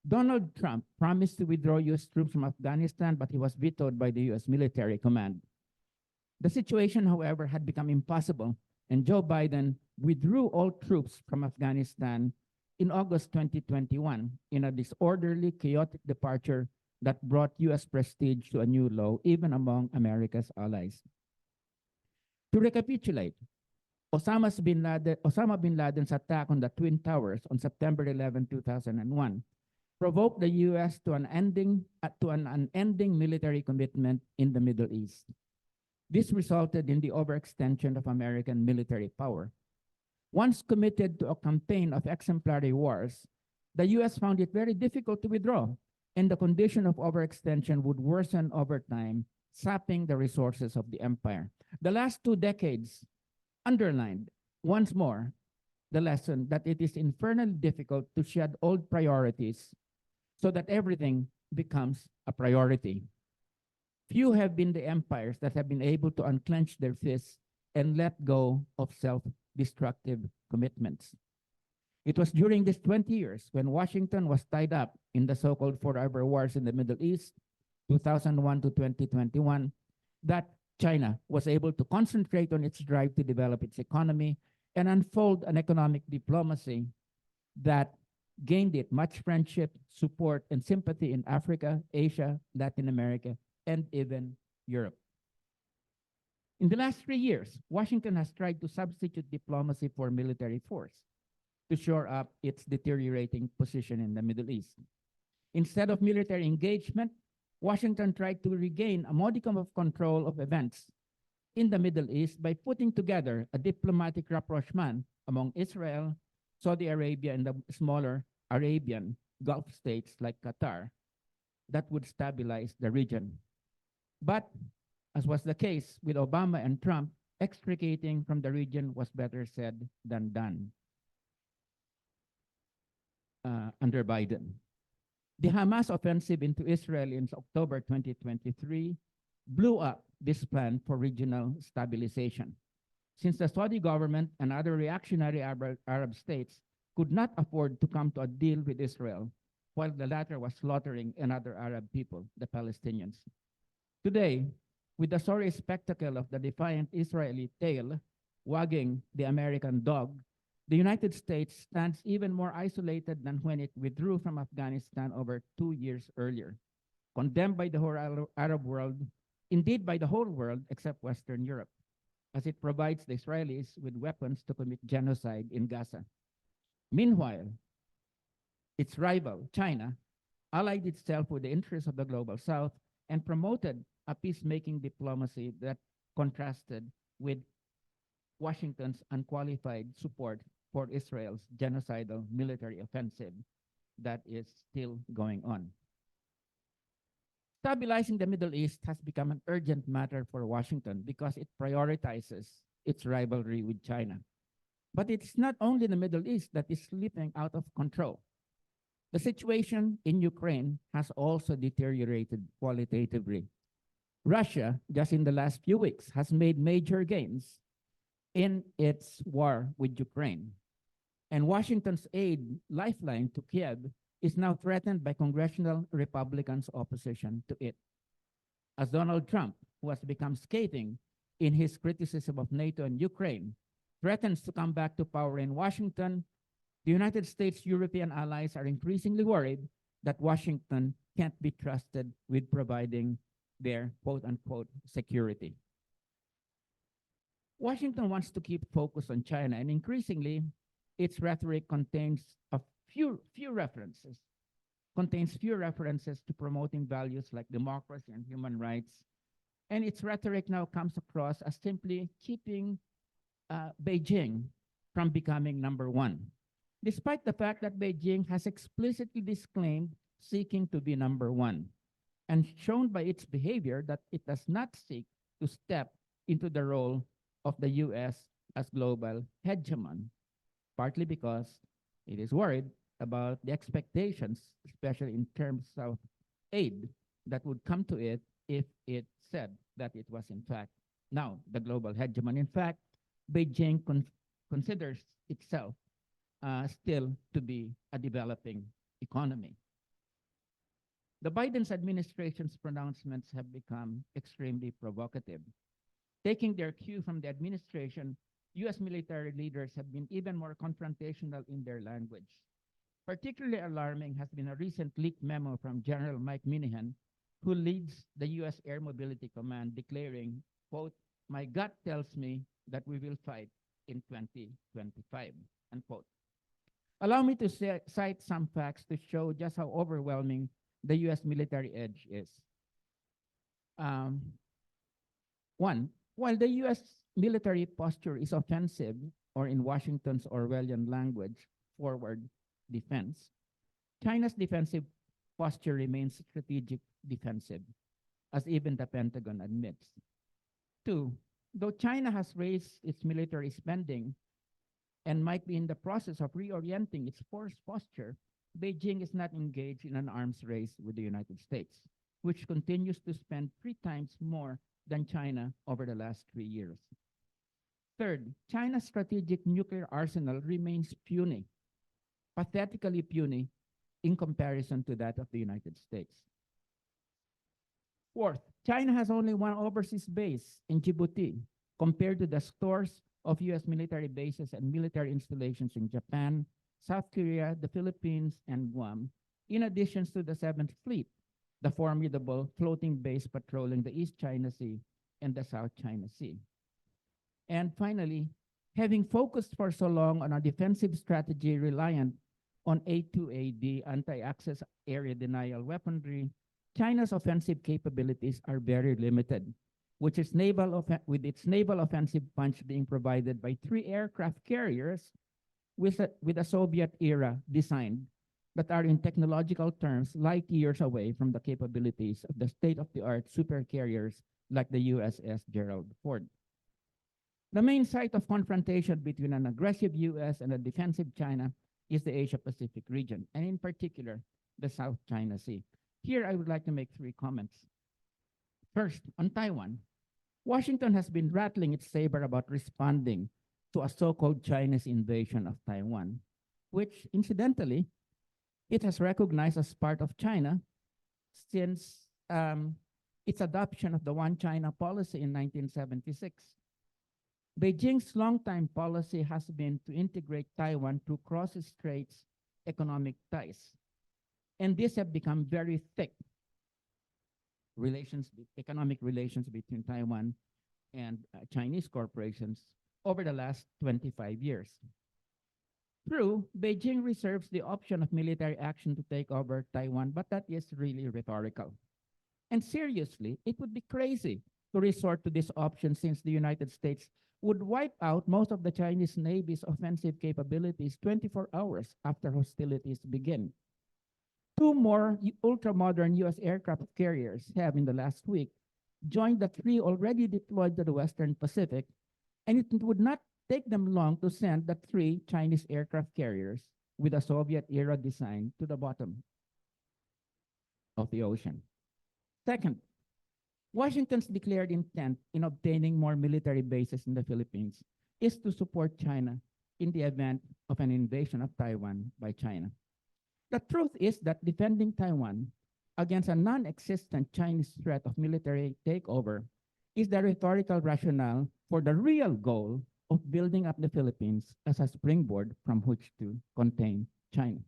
Donald Trump promised to withdraw US troops from Afghanistan, but he was vetoed by the US military command. The situation, however, had become impossible, and Joe Biden withdrew all troops from Afghanistan in August 2021 in a disorderly, chaotic departure that brought US prestige to a new low, even among America's allies. To recapitulate, Osama bin Laden's attack on the Twin Towers on September 11, 2001, provoked the US to an unending military commitment in the Middle East. This resulted in the overextension of American military power. Once committed to a campaign of exemplary wars, the US found it very difficult to withdraw, and the condition of overextension would worsen over time, sapping the resources of the empire. The last 2 decades underlined once more the lesson that it is infernally difficult to shed old priorities so that everything becomes a priority. Few have been the empires that have been able to unclench their fists and let go of self-destructive commitments. It was during these 20 years when Washington was tied up in the so-called forever wars in the Middle East, 2001 to 2021, that China was able to concentrate on its drive to develop its economy and unfold an economic diplomacy that gained it much friendship, support, and sympathy in Africa, Asia, Latin America, and even Europe. In the last 3 years, Washington has tried to substitute diplomacy for military force to shore up its deteriorating position in the Middle East. Instead of military engagement, Washington tried to regain a modicum of control of events in the Middle East by putting together a diplomatic rapprochement among Israel, Saudi Arabia, and the smaller Arabian Gulf states like Qatar that would stabilize the region. But, as was the case with Obama and Trump, extricating from the region was better said than done under Biden. The Hamas offensive into Israel in October 2023 blew up this plan for regional stabilization, since the Saudi government and other reactionary Arab states could not afford to come to a deal with Israel, while the latter was slaughtering another Arab people, the Palestinians. Today, with the sorry spectacle of the defiant Israeli tail wagging the American dog, the United States stands even more isolated than when it withdrew from Afghanistan over 2 years earlier, condemned by the whole Arab world, indeed by the whole world except Western Europe, as it provides the Israelis with weapons to commit genocide in Gaza. Meanwhile, its rival, China, allied itself with the interests of the global South and promoted a peacemaking diplomacy that contrasted with Washington's unqualified support for Israel's genocidal military offensive that is still going on. Stabilizing the Middle East has become an urgent matter for Washington because it prioritizes its rivalry with China. But it's not only the Middle East that is slipping out of control. The situation in Ukraine has also deteriorated qualitatively. Russia, just in the last few weeks, has made major gains in its war with Ukraine. And Washington's aid lifeline to Kiev is now threatened by congressional Republicans' opposition to it. As Donald Trump, who has become scathing in his criticism of NATO and Ukraine, threatens to come back to power in Washington, the United States' European allies are increasingly worried that Washington can't be trusted with providing their quote-unquote security. Washington wants to keep focus on China, and increasingly, its rhetoric contains few references to promoting values like democracy and human rights. And its rhetoric now comes across as simply keeping Beijing from becoming number one, despite the fact that Beijing has explicitly disclaimed seeking to be number one, and shown by its behavior that it does not seek to step into the role of the US as global hegemon, partly because it is worried about the expectations, especially in terms of aid, that would come to it if it said that it was in fact now the global hegemon. In fact, Beijing considers itself still to be a developing economy. The Biden administration's pronouncements have become extremely provocative. Taking their cue from the administration, US military leaders have been even more confrontational in their language. Particularly alarming has been a recent leaked memo from General Mike Minihan, who leads the US Air Mobility Command, declaring, quote, "My gut tells me that we will fight in 2025, unquote. Allow me to cite some facts to show just how overwhelming the US military edge is. One, while the US military posture is offensive, or in Washington's Orwellian language, forward defense, China's defensive posture remains strategic defensive, as even the Pentagon admits. Two, though China has raised its military spending and might be in the process of reorienting its force posture, Beijing is not engaged in an arms race with the United States, which continues to spend 3 times more than China over the last 3 years. Third, China's strategic nuclear arsenal remains puny, pathetically puny in comparison to that of the United States. Fourth, China has only one overseas base in Djibouti compared to the scores of US military bases and military installations in Japan, South Korea, the Philippines, and Guam, in addition to the 7th Fleet, the formidable floating base patrolling the East China Sea and the South China Sea. And finally, having focused for so long on a defensive strategy reliant on A2AD, anti-access area denial weaponry, China's offensive capabilities are very limited, with its naval offensive punch being provided by 3 aircraft carriers with a Soviet-era design that are in technological terms light years away from the capabilities of the state-of-the-art supercarriers like the USS Gerald Ford. The main site of confrontation between an aggressive US and a defensive China is the Asia-Pacific region, and in particular, the South China Sea. Here, I would like to make 3 comments. First, on Taiwan, Washington has been rattling its saber about responding to a so-called Chinese invasion of Taiwan, which, incidentally, it has recognized as part of China since its adoption of the One China policy in 1976. Beijing's longtime policy has been to integrate Taiwan through cross-straits economic ties, and these have become very thick economic relations between Taiwan and Chinese corporations over the last 25 years. True, Beijing reserves the option of military action to take over Taiwan, but that is really rhetorical. And seriously, it would be crazy to resort to this option since the United States would wipe out most of the Chinese Navy's offensive capabilities 24 hours after hostilities begin. Two more ultra-modern US aircraft carriers have in the last week joined the three already deployed to the Western Pacific, and it would not take them long to send the three Chinese aircraft carriers with a Soviet-era design to the bottom of the ocean. Second, Washington's declared intent in obtaining more military bases in the Philippines is to support China in the event of an invasion of Taiwan by China. The truth is that defending Taiwan against a non-existent Chinese threat of military takeover is the rhetorical rationale for the real goal of building up the Philippines as a springboard from which to contain China.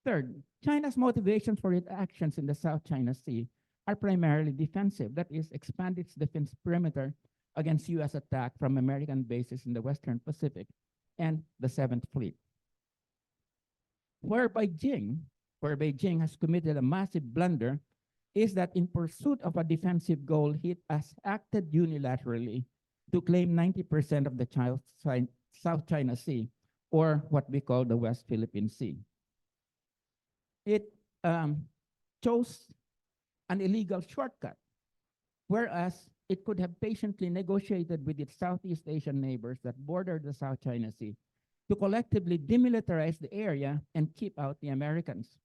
Third, China's motivations for its actions in the South China Sea are primarily defensive, that is, expand its defense perimeter against US attack from American bases in the Western Pacific and the Seventh Fleet. Where Beijing has committed a massive blunder is that in pursuit of a defensive goal, it has acted unilaterally to claim 90% of the South China Sea, or what we call the West Philippine Sea. It chose an illegal shortcut, whereas it could have patiently negotiated with its Southeast Asian neighbors that border the South China Sea to collectively demilitarize the area and keep out the Americans.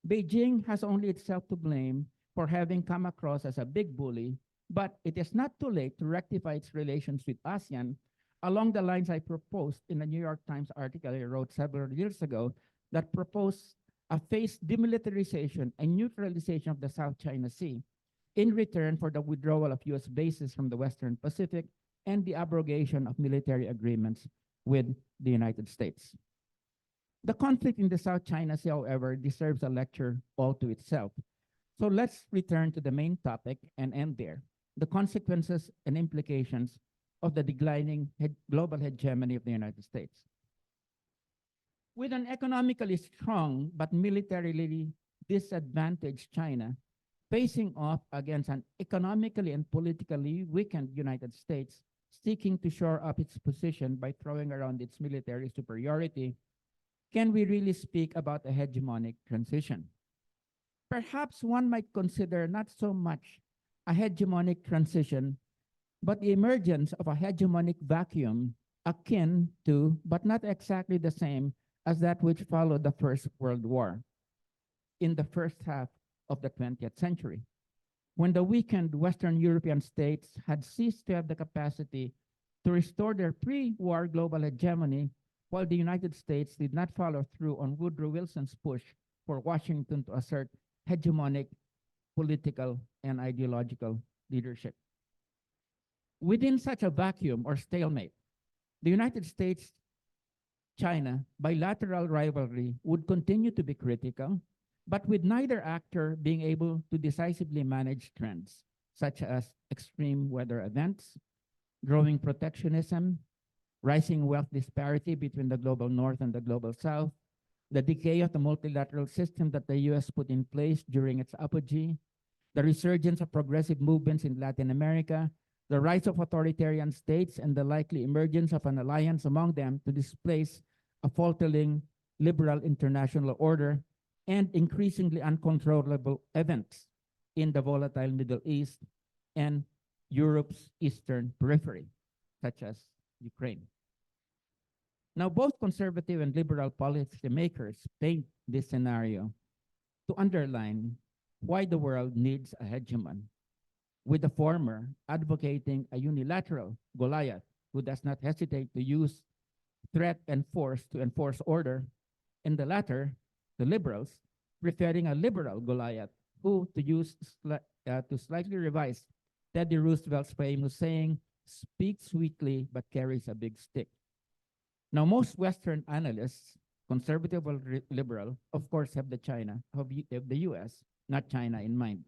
Beijing has only itself to blame for having come across as a big bully, but it is not too late to rectify its relations with ASEAN along the lines I proposed in a New York Times article I wrote several years ago that proposed a phased demilitarization and neutralization of the South China Sea in return for the withdrawal of US bases from the Western Pacific and the abrogation of military agreements with the United States. The conflict in the South China Sea, however, deserves a lecture all to itself. So let's return to the main topic and end there: the consequences and implications of the declining global hegemony of the United States. With an economically strong but militarily disadvantaged China facing off against an economically and politically weakened United States seeking to shore up its position by throwing around its military superiority, can we really speak about a hegemonic transition? Perhaps one might consider not so much a hegemonic transition, but the emergence of a hegemonic vacuum akin to, but not exactly the same as that which followed the First World War in the first half of the 20th century, when the weakened Western European states had ceased to have the capacity to restore their pre-war global hegemony, while the United States did not follow through on Woodrow Wilson's push for Washington to assert hegemonic political and ideological leadership. Within such a vacuum or stalemate, the United States-China bilateral rivalry would continue to be critical, but with neither actor being able to decisively manage trends, such as extreme weather events, growing protectionism, rising wealth disparity between the global north and the global south, the decay of the multilateral system that the US put in place during its apogee, the resurgence of progressive movements in Latin America, the rise of authoritarian states, and the likely emergence of an alliance among them to displace a faltering liberal international order, and increasingly uncontrollable events in the volatile Middle East and Europe's eastern periphery, such as Ukraine. Now, both conservative and liberal policymakers paint this scenario to underline why the world needs a hegemon, with the former advocating a unilateral Goliath who does not hesitate to use threat and force to enforce order, and the latter, the liberals, preferring a liberal Goliath who, to slightly revise Teddy Roosevelt's famous saying, speaks sweetly but carries a big stick. Now, most Western analysts, conservative or liberal, of course, have the US, not China, in mind.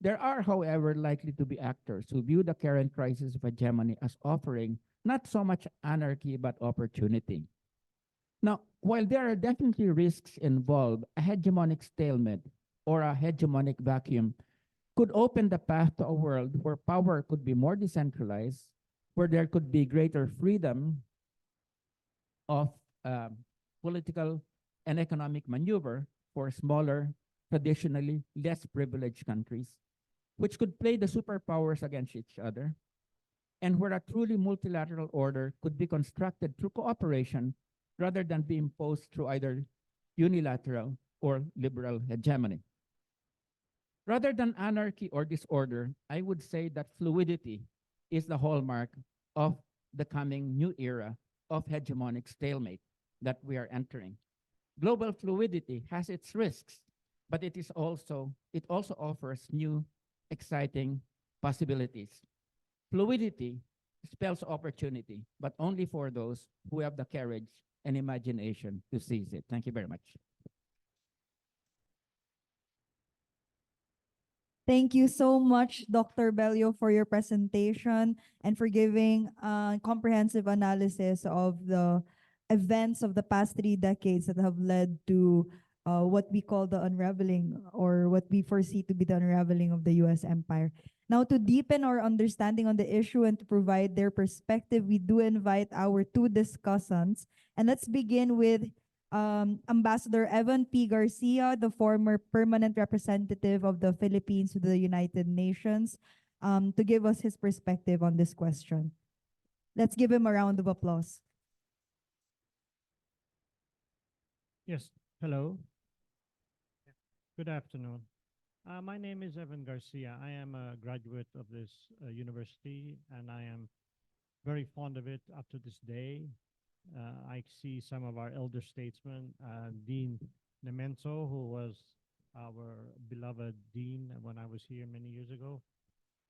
There are, however, likely to be actors who view the current crisis of hegemony as offering not so much anarchy but opportunity. Now, while there are definitely risks involved, a hegemonic stalemate or a hegemonic vacuum could open the path to a world where power could be more decentralized, where there could be greater freedom of political and economic maneuver for smaller, traditionally less privileged countries, which could play the superpowers against each other, and where a truly multilateral order could be constructed through cooperation rather than be imposed through either unilateral or liberal hegemony. Rather than anarchy or disorder, I would say that fluidity is the hallmark of the coming new era of hegemonic stalemate that we are entering. Global fluidity has its risks, but it also offers new, exciting possibilities. Fluidity spells opportunity, but only for those who have the courage and imagination to seize it. Thank you very much. Thank you so much, Dr. Bello, for your presentation and for giving a comprehensive analysis of the events of the past 3 decades that have led to what we call the unraveling, or what we foresee to be the unraveling of the U.S. empire. Now, to deepen our understanding on the issue and to provide their perspective, we do invite our two discussants. And let's begin with Ambassador Evan P. Garcia, the former permanent representative of the Philippines to the United Nations, to give us his perspective on this question. Let's give him a round of applause. Yes, hello. Good afternoon. My name is Evan Garcia. I am a graduate of this university, and I am very fond of it up to this day. I see some of our elder statesmen, Dean Nemenso, who was our beloved dean when I was here many years ago.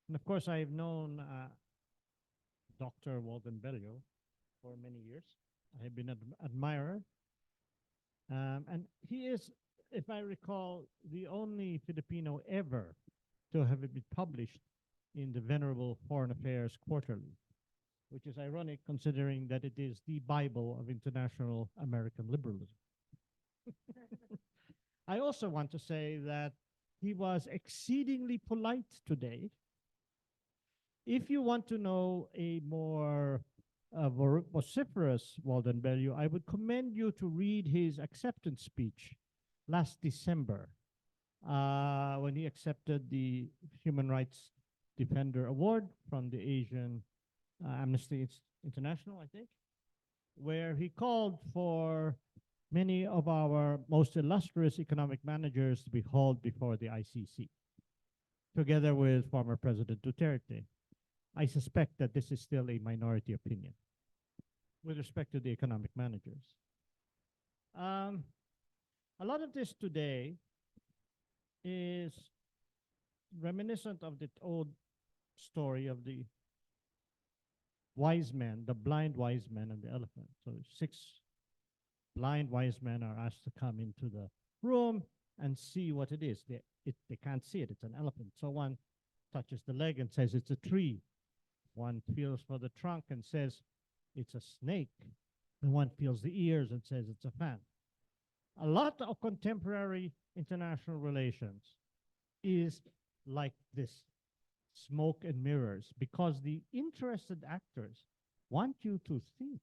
And of course, I've known Dr. Walden Bello for many years. I have been an admirer. And he is, if I recall, the only Filipino ever to have been published in the Venerable Foreign Affairs Quarterly, which is ironic considering that it is the Bible of international American liberalism. I also want to say that he was exceedingly polite today. If you want to know a more vociferous Walden Bello, I would commend you to read his acceptance speech last December when he accepted the Human Rights Defender Award from the Asian Amnesty International, I think, where he called for many of our most illustrious economic managers to be hauled before the ICC, together with former President Duterte. I suspect that this is still a minority opinion with respect to the economic managers. A lot of this today is reminiscent of the old story of the wise men, the blind wise men and the elephant. So 6 blind wise men are asked to come into the room and see what it is. They can't see it. It's an elephant. So one touches the leg and says it's a tree. One feels for the trunk and says it's a snake. And one feels the ears and says it's a fan. A lot of contemporary international relations is like this, smoke and mirrors, because the interested actors want you to think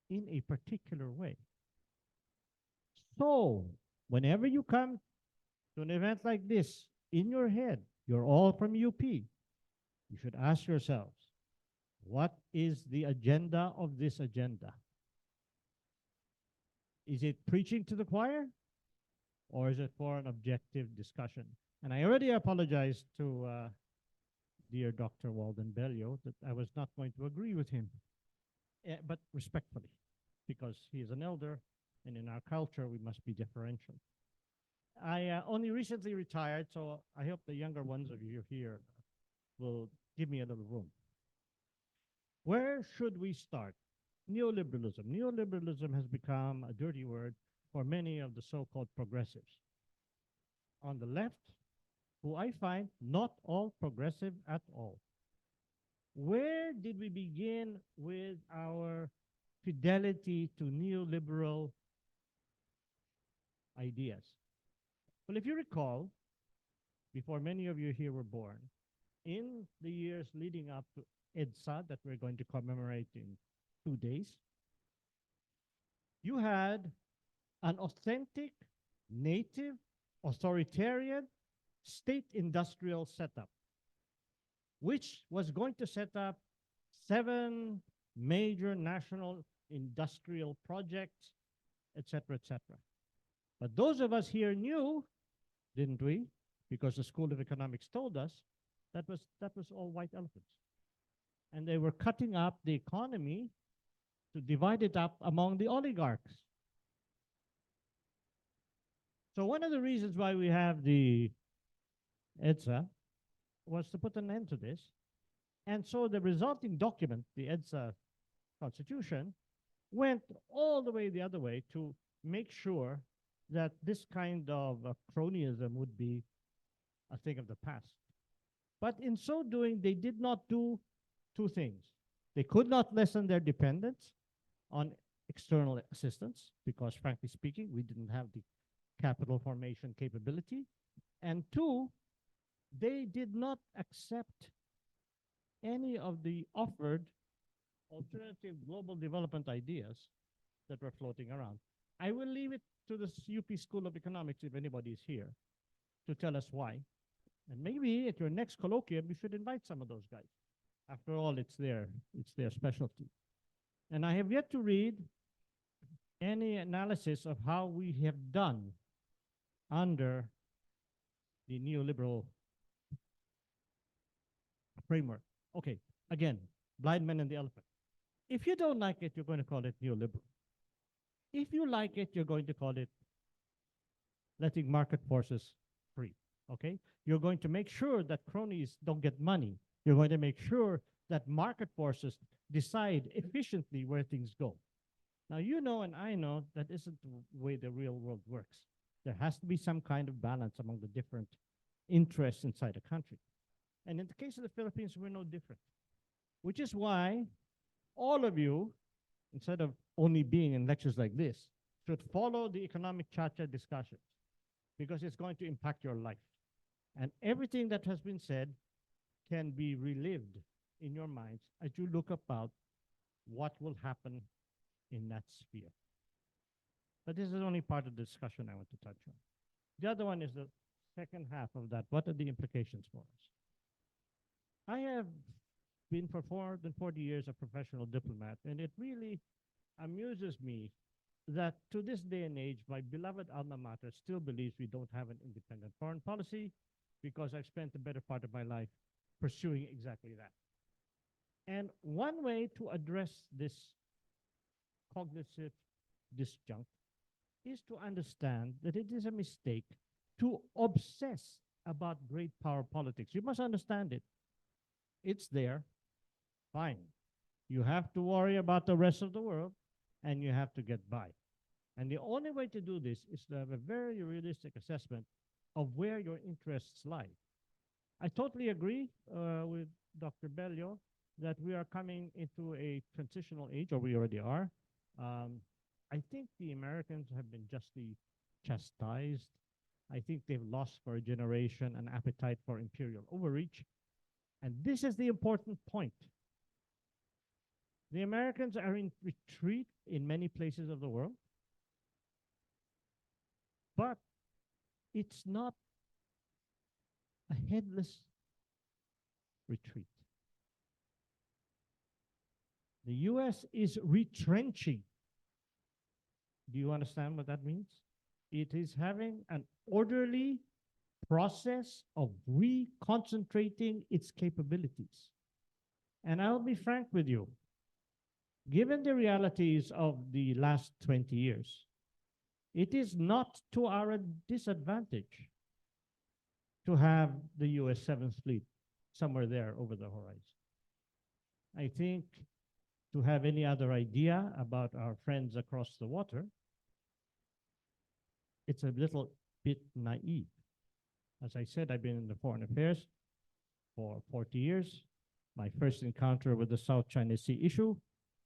in a particular way. So, whenever you come to an event like this, in your head, you're all from UP, you should ask yourselves, what is the agenda of this agenda? Is it preaching to the choir? Or is it for an objective discussion? And I already apologized to dear Dr. Walden Bello that I was not going to agree with him, but respectfully, because he is an elder, and in our culture, we must be differential. I only recently retired, so I hope the younger ones of you here will give me a little room. Where should we start? Neoliberalism. Neoliberalism has become a dirty word for many of the so-called progressives. On the left, who I find not all progressive at all. Where did we begin with our fidelity to neoliberal ideas? Well, if you recall, before many of you here were born, in the years leading up to EDSA that we're going to commemorate in 2 days, you had an authentic, native, authoritarian state industrial setup, which was going to set up 7 major national industrial projects, etc., etc. But those of us here knew, didn't we? Because the School of Economics told us that was all white elephants. And they were cutting up the economy to divide it up among the oligarchs. So one of the reasons why we have the EDSA was to put an end to this. And so the resulting document, the EDSA Constitution, went all the way the other way to make sure that this kind of cronyism would be a thing of the past. But in so doing, they did not do 2 things. They could not lessen their dependence on external assistance because, frankly speaking, we didn't have the capital formation capability. And 2, they did not accept any of the offered alternative global development ideas that were floating around. I will leave it to the UP School of Economics, if anybody is here, to tell us why. And maybe at your next colloquium, you should invite some of those guys. After all, it's their specialty. And I have yet to read any analysis of how we have done under the neoliberal framework. Okay, again, blind man and the elephant. If you don't like it, you're going to call it neoliberal. If you like it, you're going to call it letting market forces free, okay? You're going to make sure that cronies don't get money. You're going to make sure that market forces decide efficiently where things go. Now, you know and I know that isn't the way the real world works. There has to be some kind of balance among the different interests inside a country. And in the case of the Philippines, we're no different, which is why all of you, instead of only being in lectures like this, should follow the economic cha-cha discussions because it's going to impact your life. And everything that has been said can be relived in your minds as you look about what will happen in that sphere. But this is only part of the discussion I want to touch on. The other one is the second half of that. What are the implications for us? I have been for more than 40 years a professional diplomat, and it really amuses me that to this day and age, my beloved alma mater still believes we don't have an independent foreign policy because I've spent the better part of my life pursuing exactly that. And one way to address this cognitive disjunct is to understand that it is a mistake to obsess about great power politics. You must understand it. It's there. Fine. You have to worry about the rest of the world, and you have to get by. And the only way to do this is to have a very realistic assessment of where your interests lie. I totally agree with Dr. Bello that we are coming into a transitional age, or we already are. I think the Americans have been justly chastised. I think they've lost for a generation an appetite for imperial overreach. And this is the important point. The Americans are in retreat in many places of the world, but it's not a headless retreat. The US is retrenching. Do you understand what that means? It is having an orderly process of reconcentrating its capabilities. And I'll be frank with you. Given the realities of the last 20 years, it is not to our disadvantage to have the US 7th Fleet somewhere there over the horizon. I think to have any other idea about our friends across the water, it's a little bit naive. As I said, I've been in the foreign affairs for 40 years. My first encounter with the South China Sea issue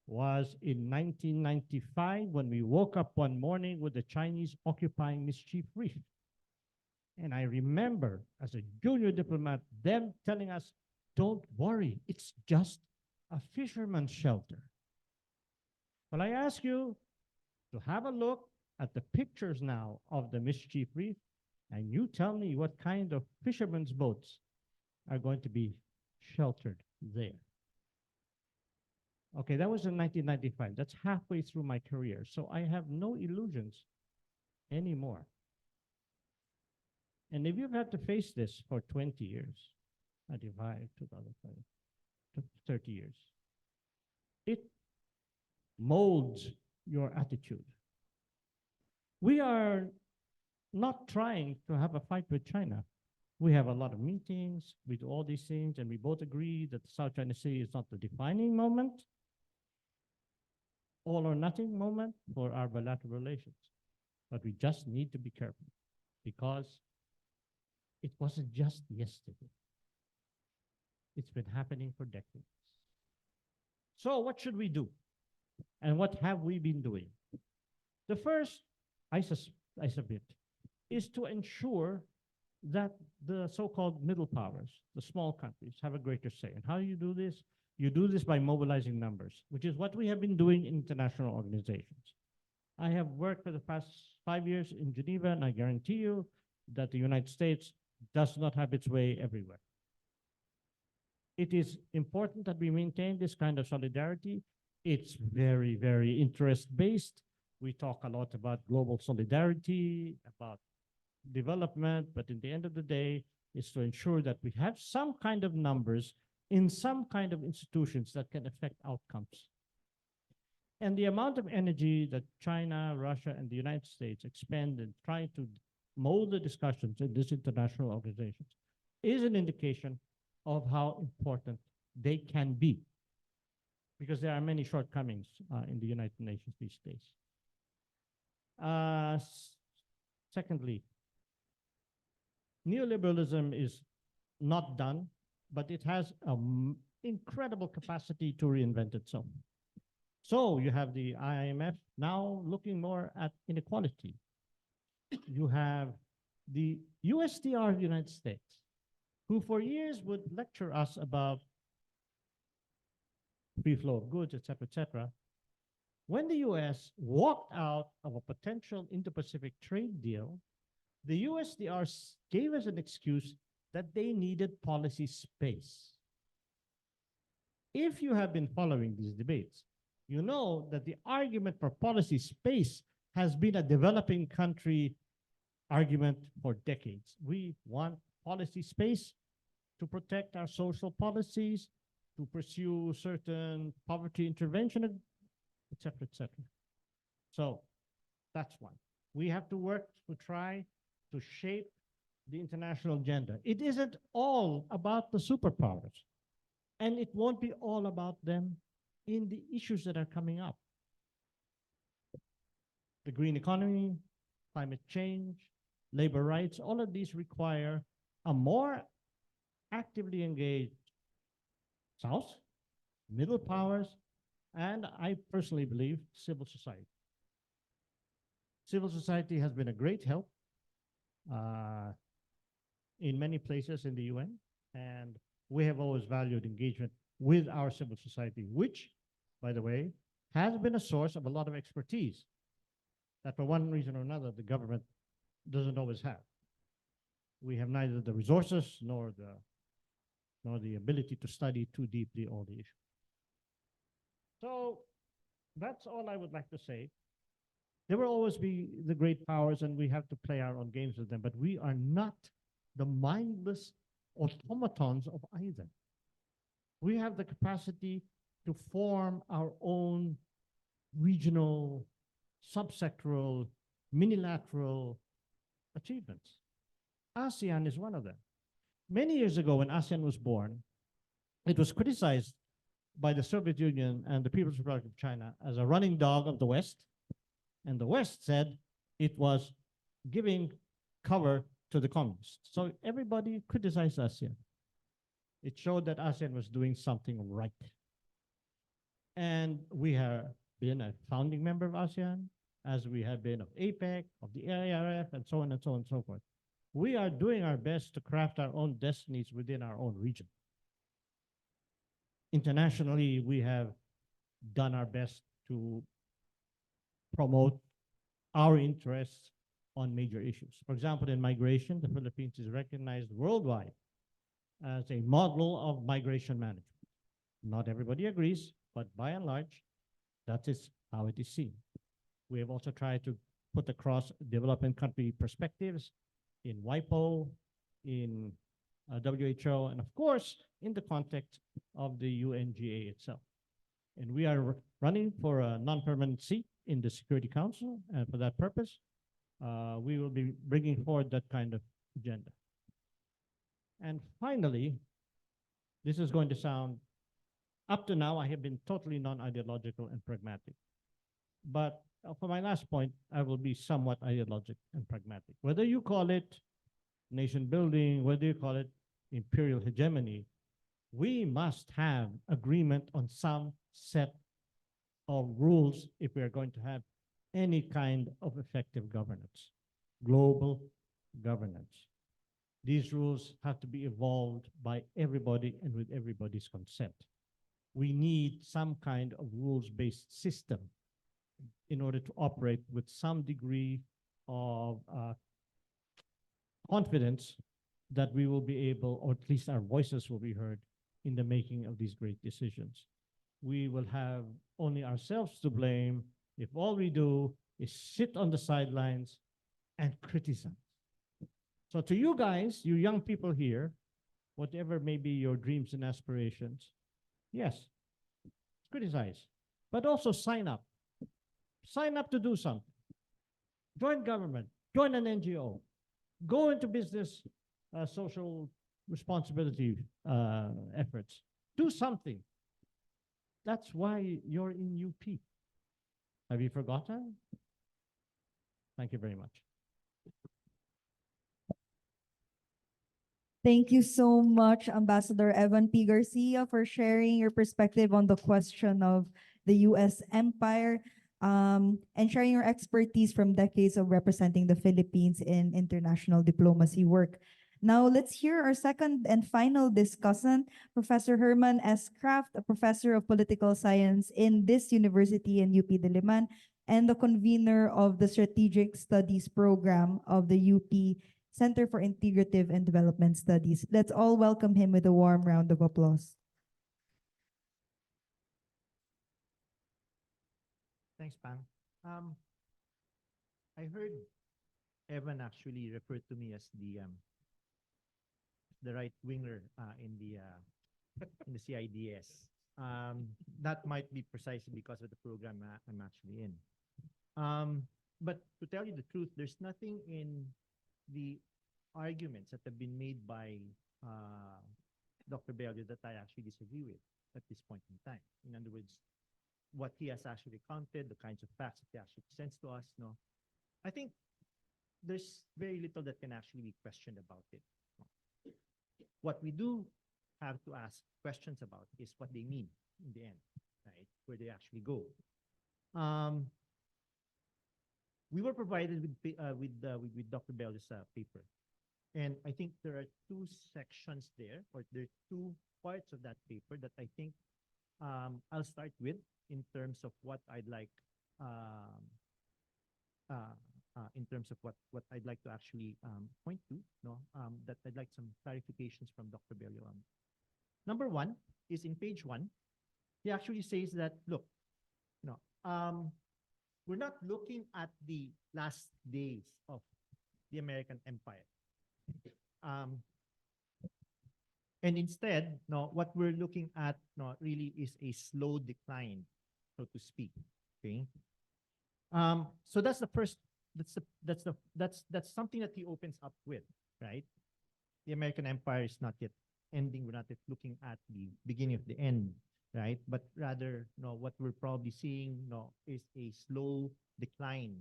was in 1995 when we woke up one morning with the Chinese occupying Mischief Reef. And I remember as a junior diplomat, them telling us, don't worry, it's just a fisherman's shelter. Well, I ask you to have a look at the pictures now of the Mischief Reef, and you tell me what kind of fishermen's boats are going to be sheltered there. Okay, that was in 1995. That's halfway through my career. So I have no illusions anymore. And if you've had to face this for 20 years, 95, 2005, 30 years, it molds your attitude. We are not trying to have a fight with China. We have a lot of meetings, we do all these things, and we both agree that the South China Sea is not the defining moment, all or nothing moment for our bilateral relations. But we just need to be careful because it wasn't just yesterday. It's been happening for decades. So what should we do? And what have we been doing? The first, I submit, is to ensure that the so-called middle powers, the small countries, have a greater say. And how do you do this? You do this by mobilizing numbers, which is what we have been doing in international organizations. I have worked for the past 5 years in Geneva, and I guarantee you that the United States does not have its way everywhere. It is important that we maintain this kind of solidarity. It's very, very interest-based. We talk a lot about global solidarity, about development, but in the end of the day, is to ensure that we have some kind of numbers in some kind of institutions that can affect outcomes. And the amount of energy that China, Russia, and the United States expend in trying to mold the discussions in these international organizations is an indication of how important they can be, because there are many shortcomings in the United Nations these days. Secondly, neoliberalism is not done, but it has an incredible capacity to reinvent itself. So you have the IMF now looking more at inequality. You have the USTR of the United States, who for years would lecture us about free flow of goods, et cetera, when the US walked out of a potential Indo-Pacific trade deal, the USDR gave us an excuse that they needed policy space. If you have been following these debates, you know that the argument for policy space has been a developing country argument for decades. We want policy space to protect our social policies, to pursue certain poverty intervention, et cetera, So that's one. We have to work to try to shape the international agenda. It isn't all about the superpowers, and it won't be all about them in the issues that are coming up. The green economy, climate change, labor rights, all of these require a more actively engaged South, middle powers, and I personally believe civil society. Civil society has been a great help in many places in the UN, and we have always valued engagement with our civil society, which, by the way, has been a source of a lot of expertise that for one reason or another, the government doesn't always have. We have neither the resources nor the ability to study too deeply all the issues. So that's all I would like to say. There will always be the great powers, and we have to play our own games with them, but we are not the mindless automatons of either. We have the capacity to form our own regional, subsectoral, minilateral achievements. ASEAN is one of them. Many years ago, when ASEAN was born, it was criticized by the Soviet Union and the People's Republic of China as a running dog of the West. And the West said it was giving cover to the communists. So everybody criticized ASEAN. It showed that ASEAN was doing something right. And we have been a founding member of ASEAN, as we have been of APEC, of the ARF, and so on and so on and so forth. We are doing our best to craft our own destinies within our own region. Internationally, we have done our best to promote our interests on major issues. For example, in migration, the Philippines is recognized worldwide as a model of migration management. Not everybody agrees, but by and large, that is how it is seen. We have also tried to put across development country perspectives in WIPO, in WHO, and of course, in the context of the UNGA itself. And we are running for a non-permanent seat in the Security Council, and for that purpose, we will be bringing forward that kind of agenda. And finally, this is going to sound, up to now, I have been totally non-ideological and pragmatic. But for my last point, I will be somewhat ideological and pragmatic. Whether you call it nation building, whether you call it imperial hegemony, we must have agreement on some set of rules if we are going to have any kind of effective governance, global governance. These rules have to be evolved by everybody and with everybody's consent. We need some kind of rules-based system in order to operate with some degree of confidence that we will be able, or at least our voices will be heard in the making of these great decisions. We will have only ourselves to blame if all we do is sit on the sidelines and criticize. So to you guys, you young people here, whatever may be your dreams and aspirations, yes, criticize, but also sign up. Sign up to do something. Join government, join an NGO, go into business, social responsibility efforts. Do something. That's why you're in UP. Have you forgotten? Thank you very much. Thank you so much, Ambassador Evan P. Garcia, for sharing your perspective on the question of the U.S. empire, and sharing your expertise from decades of representing the Philippines in international diplomacy work. Now, let's hear our second and final discussant, Professor Herman S. Kraft, a professor of political science in this university in UP Diliman, and the convener of the Strategic Studies program of the UP Center for Integrative and Development Studies. Let's all welcome him with a warm round of applause. Thanks, Pang. I heard Evan actually referred to me as the right winger in the CIDS. That might be precisely because of the program I'm actually in. But to tell you the truth, there's nothing in the arguments that have been made by Dr. Bello that I actually disagree with at this point in time. In other words, what he has actually recounted, the kinds of facts that he actually presents to us, no, I think there's very little that can actually be questioned about it. What we do have to ask questions about is what they mean in the end, right? Where they actually go. We were provided with Dr. Bello's paper, and I think there are two sections there, or there are two parts of that paper that I think I'll start with in terms of what I'd like, in terms of what I'd like to actually point to, no, that I'd like some clarifications from Dr. Bello on. Number one is in page 1. He actually says that, look, you know, we're not looking at the last days of the American empire. And instead, no, what we're looking at, no, really is a slow decline, so to speak. Okay. So that's the first. That's something that he opens up with, right? The American empire is not yet ending. We're not yet looking at the beginning of the end, right? But rather, no, what we're probably seeing, no, is a slow decline,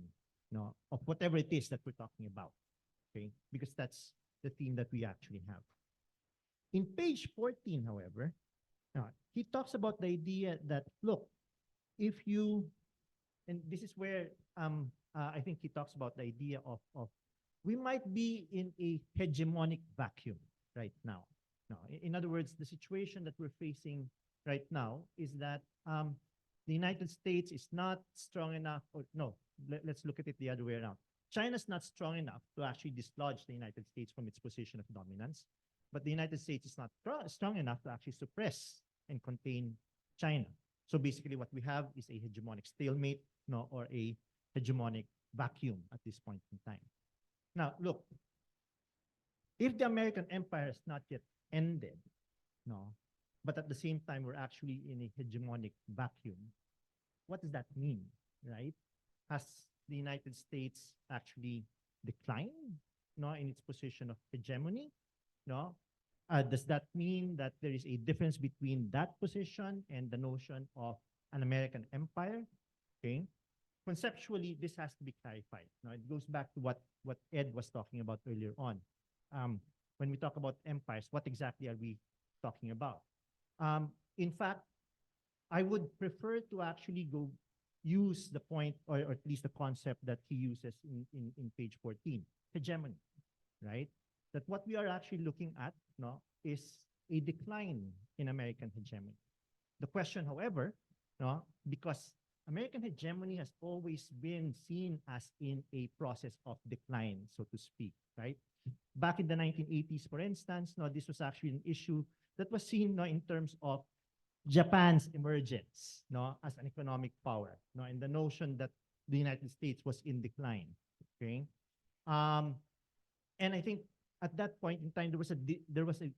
no, of whatever it is that we're talking about. okay? Because that's the theme that we actually have. In page 14, however, he talks about the idea that, look, if you, and this is where I think he talks about the idea of we might be in a hegemonic vacuum right now. No, in other words, the situation that we're facing right now is that the United States is not strong enough, or no, let's look at it the other way around. China's not strong enough to actually dislodge the United States from its position of dominance, but the United States is not strong enough to actually suppress and contain China. So basically what we have is a hegemonic stalemate, no, or a hegemonic vacuum at this point in time. Now, look, if the American empire has not yet ended, no, but at the same time, we're actually in a hegemonic vacuum, what does that mean, right? Has the United States actually declined, no, in its position of hegemony, no? Does that mean that there is a difference between that position and the notion of an American empire? Okay. Conceptually, this has to be clarified. Now, it goes back to what Ed was talking about earlier on. When we talk about empires, what exactly are we talking about? In fact, I would prefer to actually use the point, or at least the concept that he uses in page 14, hegemony, right? That what we are actually looking at, no, is a decline in American hegemony. The question, however, no, because American hegemony has always been seen as in a process of decline, so to speak, right? Back in the 1980s, for instance, no, this was actually an issue that was seen, no, in terms of Japan's emergence, no, as an economic power, no, and the notion that the United States was in decline, okay? And I think at that point in time, there was a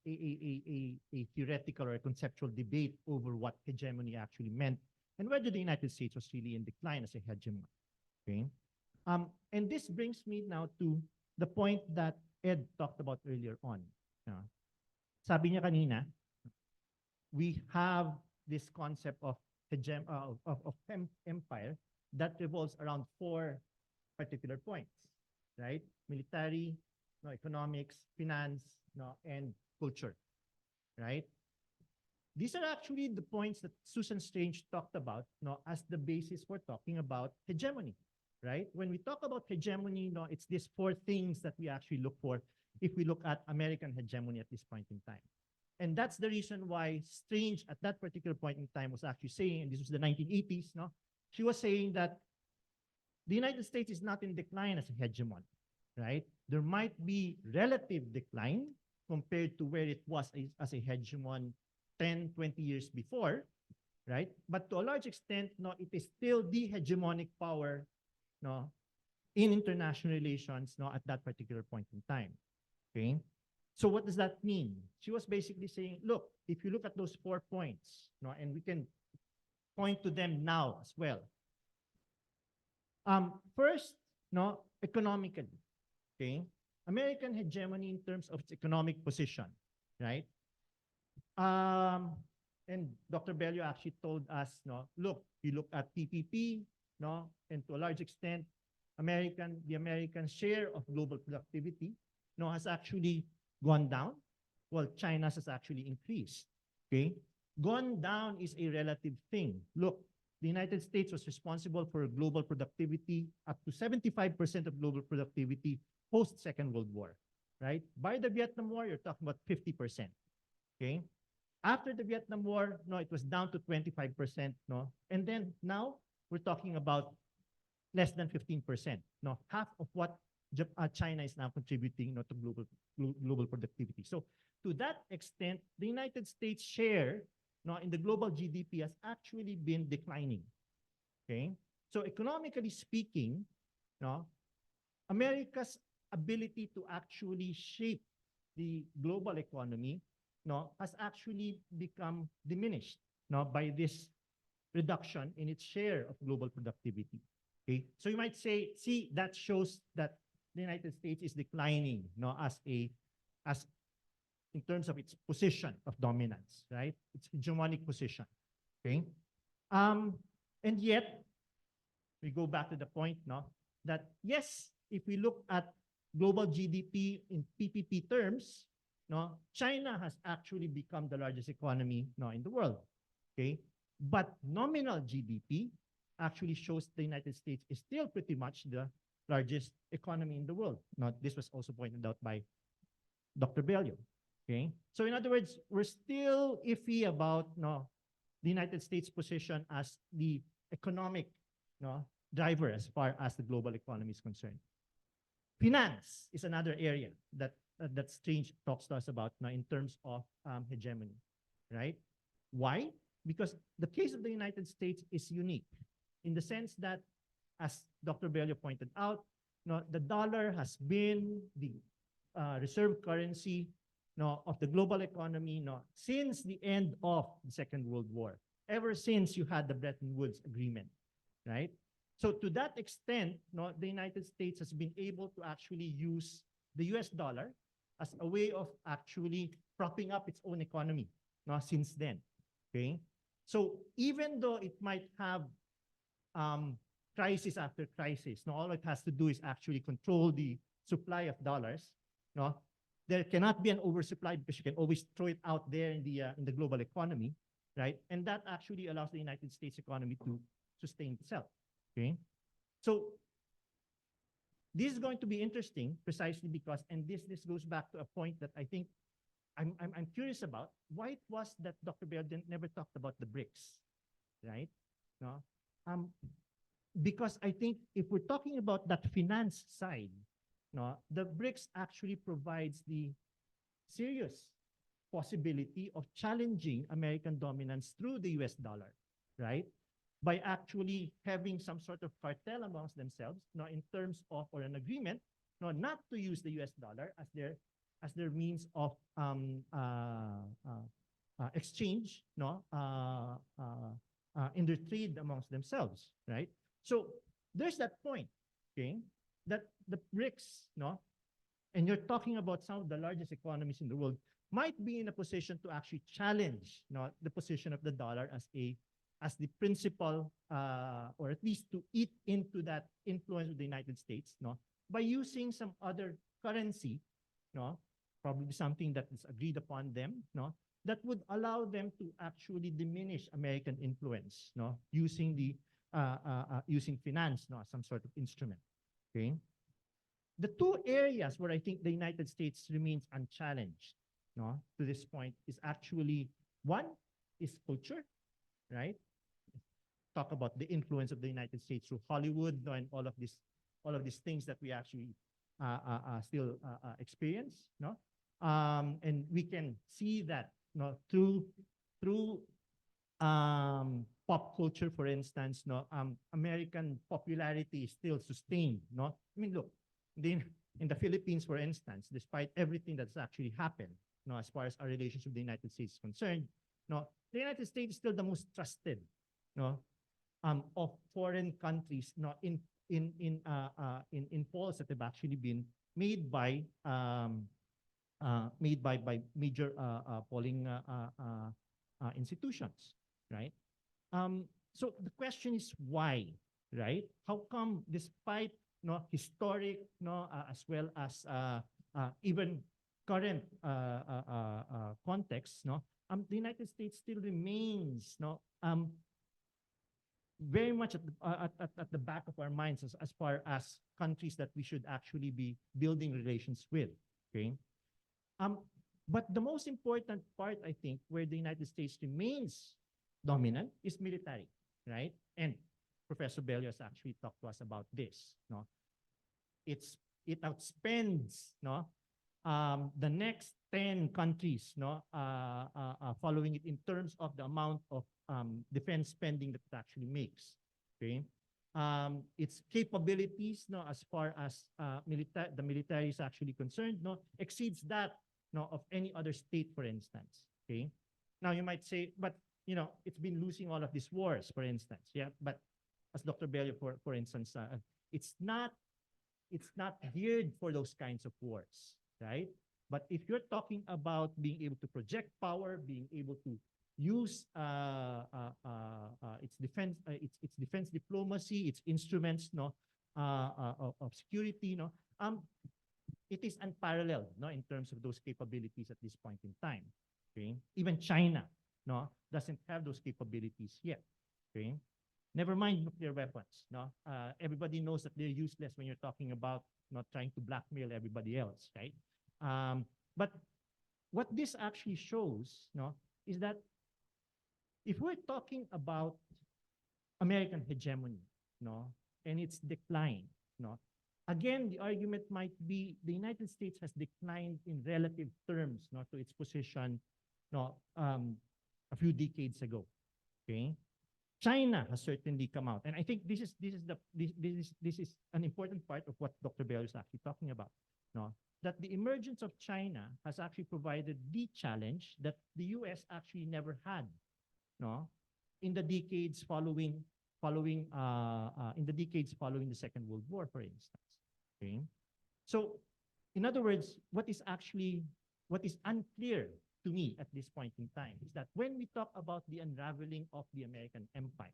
theoretical or a conceptual debate over what hegemony actually meant and whether the United States was really in decline as a hegemon. Okay, and this brings me now to the point that Ed talked about earlier on. Sabi niya kanina, we have this concept of empire that revolves around 4 particular points, right? Military, no, economics, finance, no, and culture, right? These are actually the points that Susan Strange talked about, no, as the basis for talking about hegemony, right? When we talk about hegemony, no, it's these 4 things that we actually look for if we look at American hegemony at this point in time. And that's the reason why Strange at that particular point in time was actually saying, and this was the 1980s, no, she was saying that the United States is not in decline as a hegemon, right? There might be relative decline compared to where it was as a hegemon 10, 20 years before, right? But to a large extent, no, it is still the hegemonic power, no, in international relations, no, at that particular point in time, okay? So what does that mean? She was basically saying, look, if you look at those 4 points, no, and we can point to them now as well. First, no, economically, okay? American hegemony in terms of its economic position, right? And Dr. Bello actually told us, no, look, you look at TPP, no, and to a large extent, the American share of global productivity, no, has actually gone down, while China's has actually increased, okay? Gone down is a relative thing. Look, the United States was responsible for global productivity up to 75% of global productivity post-Second World War, right? By the Vietnam War, you're talking about 50%, okay? After the Vietnam War, no, it was down to 25%, no? And then now we're talking about less than 15%, no? Half of what China is now contributing, no, to global productivity. So to that extent, the United States share, no, in the global GDP has actually been declining, okay? So economically speaking, no, America's ability to actually shape the global economy, no, has actually become diminished, no, by this reduction in its share of global productivity. Okay, so you might say, see, that shows that the United States is declining, no, as in terms of its position of dominance, right? Its hegemonic position. Okay, and yet we go back to the point, no, that yes, if we look at global GDP in PPP terms, no, China has actually become the largest economy, no, in the world. Okay, but nominal GDP actually shows the United States is still pretty much the largest economy in the world. Now, this was also pointed out by Dr. Bello. Okay, so in other words, we're still iffy about, no, the United States' position as the economic, no, driver as far as the global economy is concerned. Finance is another area that that Strange talks to us about now in terms of hegemony, right? Why? Because the case of the United States is unique in the sense that, as Dr. Bello pointed out, no, the dollar has been the reserve currency, no, of the global economy, no, since the end of the Second World War, ever since you had the Bretton Woods Agreement, right? So to that extent, no, the United States has been able to actually use the US dollar as a way of actually propping up its own economy, no, since then, okay? So even though it might have crisis after crisis, no, all it has to do is actually control the supply of dollars, no, there cannot be an oversupply because you can always throw it out there in the global economy, right? And that actually allows the United States economy to sustain itself. Okay, so this is going to be interesting precisely because, and this goes back to a point that I think I'm curious about, why it was that Dr. Baird never talked about the BRICS, right? No, because I think if we're talking about that finance side, no, the BRICS actually provides the serious possibility of challenging American dominance through the US dollar, right? By actually having some sort of cartel amongst themselves, no, in terms of, or an agreement, no, not to use the US dollar as their means of exchange, no, in their trade amongst themselves, right? So there's that point, okay, that the BRICS, no, and you're talking about some of the largest economies in the world, might be in a position to actually challenge, no, the position of the dollar as the principal, or at least to eat into that influence of the United States, no, by using some other currency, no, probably something that is agreed upon them, no, that would allow them to actually diminish American influence, no, using the using finance, no, as some sort of instrument. Okay, the two areas where I think the United States remains unchallenged, no, to this point is actually, one is culture, right? Talk about the influence of the United States through Hollywood, no, and all of these things that we actually still experience, no, and we can see that, no, through pop culture, for instance, no, American popularity is still sustained, no. I mean, look, in the Philippines, for instance, despite everything that's actually happened, no, as far as our relationship with the United States is concerned, no, the United States is still the most trusted, no, of foreign countries, no, in polls that have actually been made by major polling institutions, right? So the question is why, right? How come, despite, no, historic, no, as well as even current context, no, the United States still remains, no, very much at the back of our minds as far as countries that we should actually be building relations with. Okay, but the most important part, I think, where the United States remains dominant is military, right? And Professor Bello has actually talked to us about this. No, it outspends, no, the next 10 countries, no, following it in terms of the amount of defense spending that it actually makes. Okay, its capabilities, no, as far as the military is actually concerned, no, exceeds that, no, of any other state, for instance. Okay, now you might say, but you know, it's been losing all of these wars, for instance. Yeah, but as Dr. Bello, for instance, it's not geared for those kinds of wars, right? But if you're talking about being able to project power, being able to use its defense diplomacy, its instruments, no, of security, no, it is unparalleled, no, in terms of those capabilities at this point in time. Okay, even China, no, doesn't have those capabilities yet. Okay, never mind nuclear weapons. No, everybody knows that they're useless when you're talking about not trying to blackmail everybody else, right? But what this actually shows, no, is that if we're talking about American hegemony, no, and its decline, no, again, the argument might be the United States has declined in relative terms, no, to its position, no, a few decades ago. Okay, China has certainly come out, and I think this is an important part of what Dr. Bell is actually talking about. No, that the emergence of China has actually provided the challenge that the U.S. actually never had, no, in the decades following the Second World War, for instance. Okay, so in other words, what is unclear to me at this point in time is that when we talk about the unraveling of the American empire,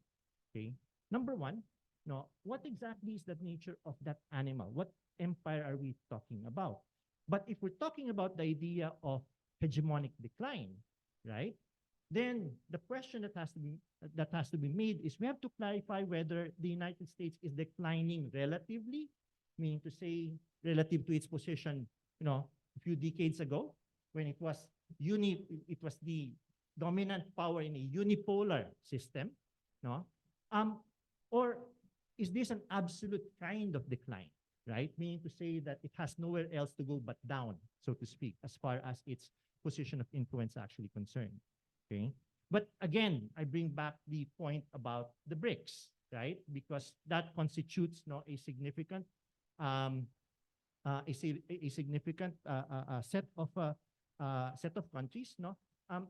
okay, number one, no, what exactly is the nature of that animal? What empire are we talking about? But if we're talking about the idea of hegemonic decline, right, then the question that has to be made is we have to clarify whether the United States is declining relatively, meaning to say relative to its position, a few decades ago, when it was the dominant power in a unipolar system, no? Or is this an absolute kind of decline, right? Meaning to say that it has nowhere else to go but down, so to speak, as far as its position of influence actually concerned. Okay, but again, I bring back the point about the BRICS, right? Because that constitutes a significant set of countries,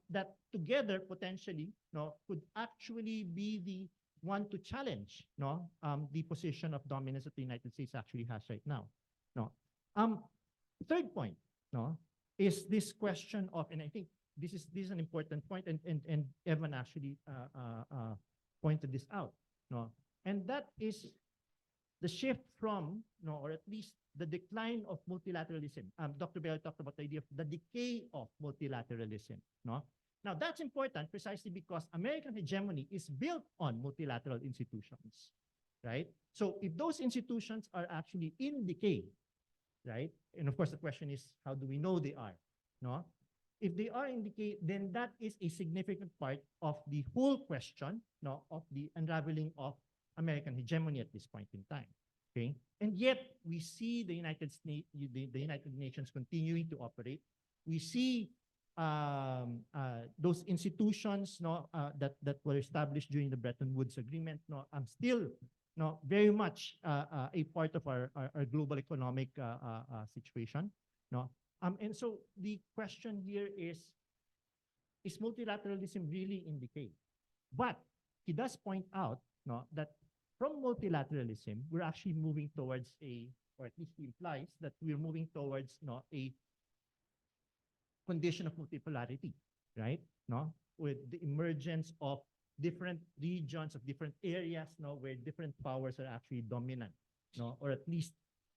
that together potentially could actually be the one to challenge the position of dominance that the United States actually has right now. Third point is this question of, and I think this is an important point, and Evan actually pointed this out, and that is the shift from, or at least the decline of multilateralism. Dr. Bell talked about the idea of the decay of multilateralism. Now that's important precisely because American hegemony is built on multilateral institutions, right? So if those institutions are actually in decay, right? And of course the question is, how do we know they are? If they are in decay, then that is a significant part of the whole question of the unraveling of American hegemony at this point in time. Okay, and yet we see the United Nations continuing to operate. We see those institutions that were established during the Bretton Woods Agreement still very much a part of our global economic situation. And so the question here is multilateralism really in decay? But he does point out that from multilateralism, we're actually moving towards or at least he implies that we're moving towards a condition of multipolarity, right? With the emergence of different regions, of different areas, where different powers are actually dominant, or at least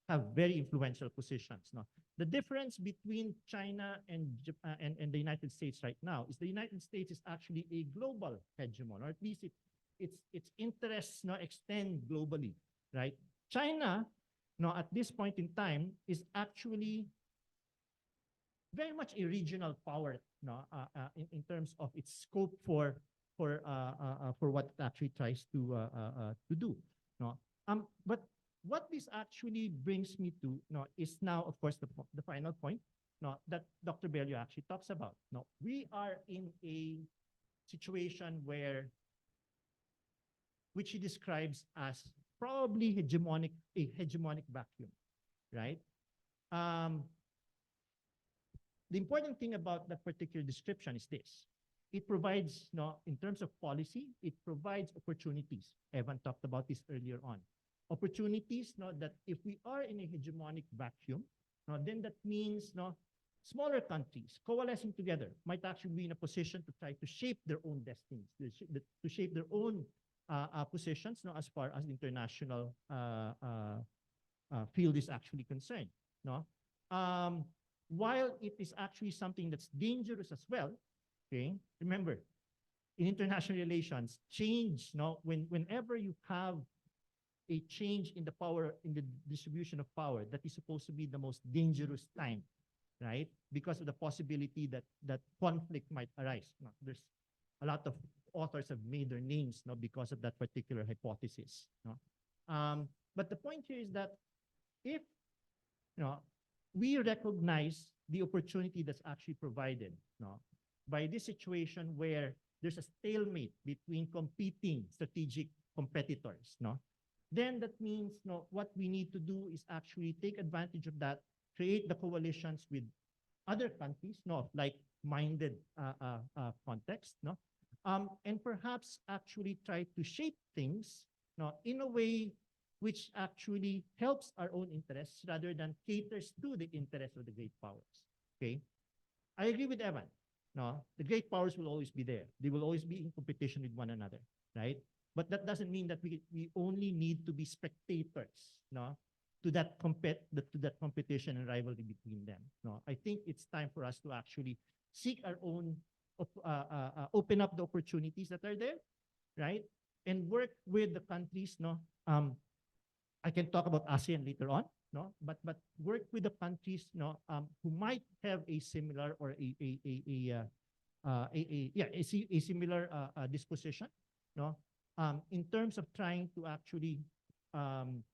have very influential positions. The difference between China and the United States right now is the United States is actually a global hegemon, or at least its interests extend globally, right? China, at this point in time, is actually very much a regional power, in terms of its scope for what it actually tries to do. But what this actually brings me to is now, of course, the final point that Dr. Bello actually talks about. We are in a situation which he describes as probably a hegemonic vacuum, right? The important thing about that particular description is this. It provides, in terms of policy, it provides opportunities. Evan talked about this earlier on. Opportunities, that if we are in a hegemonic vacuum, then that means smaller countries coalescing together might actually be in a position to try to shape their own destinies, to shape their own positions as far as the international field is actually concerned. while it is actually something that's dangerous as well, okay, remember, in international relations, change, no, whenever you have a change in the power, in the distribution of power, that is supposed to be the most dangerous time, right? Because of the possibility that conflict might arise. No, there's a lot of authors have made their names, no, because of that particular hypothesis. No? But the point here is that if, you know, we recognize the opportunity that's actually provided, no, by this situation where there's a stalemate between competing strategic competitors, no, then that means, no, what we need to do is actually take advantage of that, create the coalitions with other countries, no, like-minded context, no, and perhaps actually try to shape things, no, in a way which actually helps our own interests rather than caters to the interests of the great powers. Okay, I agree with Evan. No, the great powers will always be there. They will always be in competition with one another, right? But that doesn't mean that we only need to be spectators, no, to that competition and rivalry between them. No, I think it's time for us to actually seek our own, open up the opportunities that are there, right, and work with the countries. No, I can talk about ASEAN later on. No, but work with the countries, no, who might have a similar or a similar disposition, no, in terms of trying to actually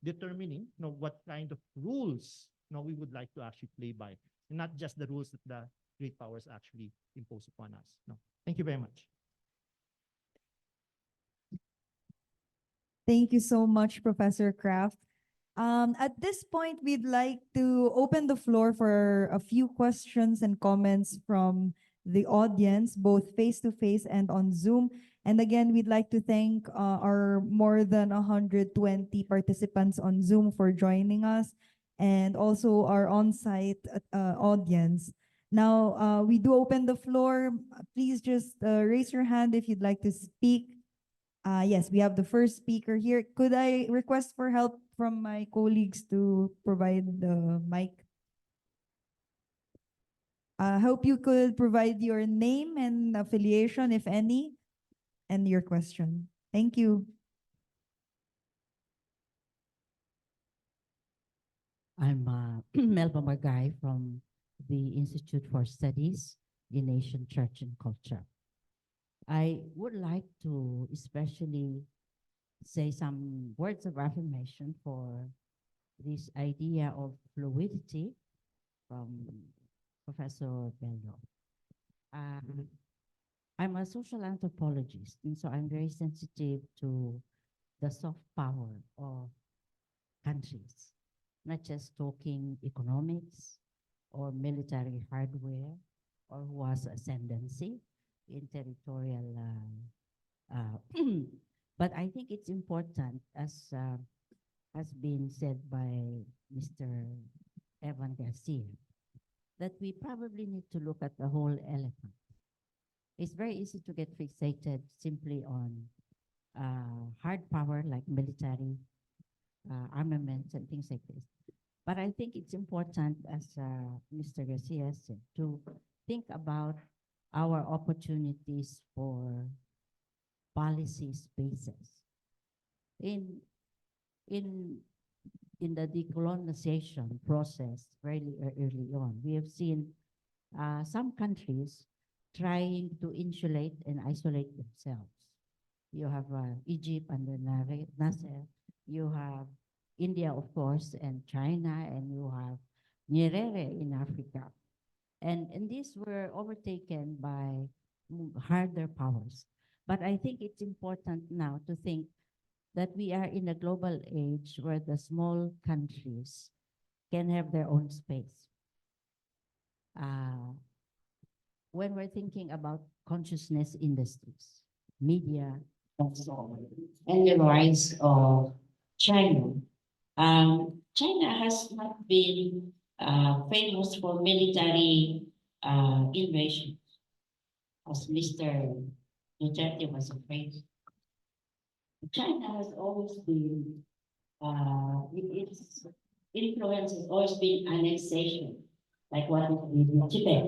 determining, you know, what kind of rules, you know, we would like to actually play by, and not just the rules that the great powers actually impose upon us. No, thank you very much. Thank you so much, Professor Kraft. At this point, we'd like to open the floor for a few questions and comments from the audience, both face-to-face and on Zoom. And again, we'd like to thank our more than 120 participants on Zoom for joining us, and also our on-site audience. Now, we do open the floor. Please just raise your hand if you'd like to speak. Yes, we have the first speaker here. Could I request for help from my colleagues to provide the mic? I hope you could provide your name and affiliation, if any, and your question. Thank you. I'm Melba Margay from the Institute for Studies in Asian Church and Culture. I would like to especially say some words of affirmation for this idea of fluidity from Professor Bello. I'm a social anthropologist, and so I'm very sensitive to the soft power of countries, not just talking economics or military hardware or who has ascendancy in territorial, but I think it's important, as has been said by Mr. Evan Garcia, that we probably need to look at the whole elephant. It's very easy to get fixated simply on hard power like military armaments and things like this. But I think it's important, as Mr. Garcia said, to think about our opportunities for policy spaces. In the decolonization process very early on, we have seen some countries trying to insulate and isolate themselves. You have Egypt under Nasser, you have India, of course, and China, and you have Nyerere in Africa. And these were overtaken by harder powers. But I think it's important now to think that we are in a global age where the small countries can have their own space. When we're thinking about consciousness industries, media, and so on, and the rise of China, China has not been famous for military invasion, as Mr. Duterte was afraid. China has always been, its influence has always been annexation like what it did in Tibet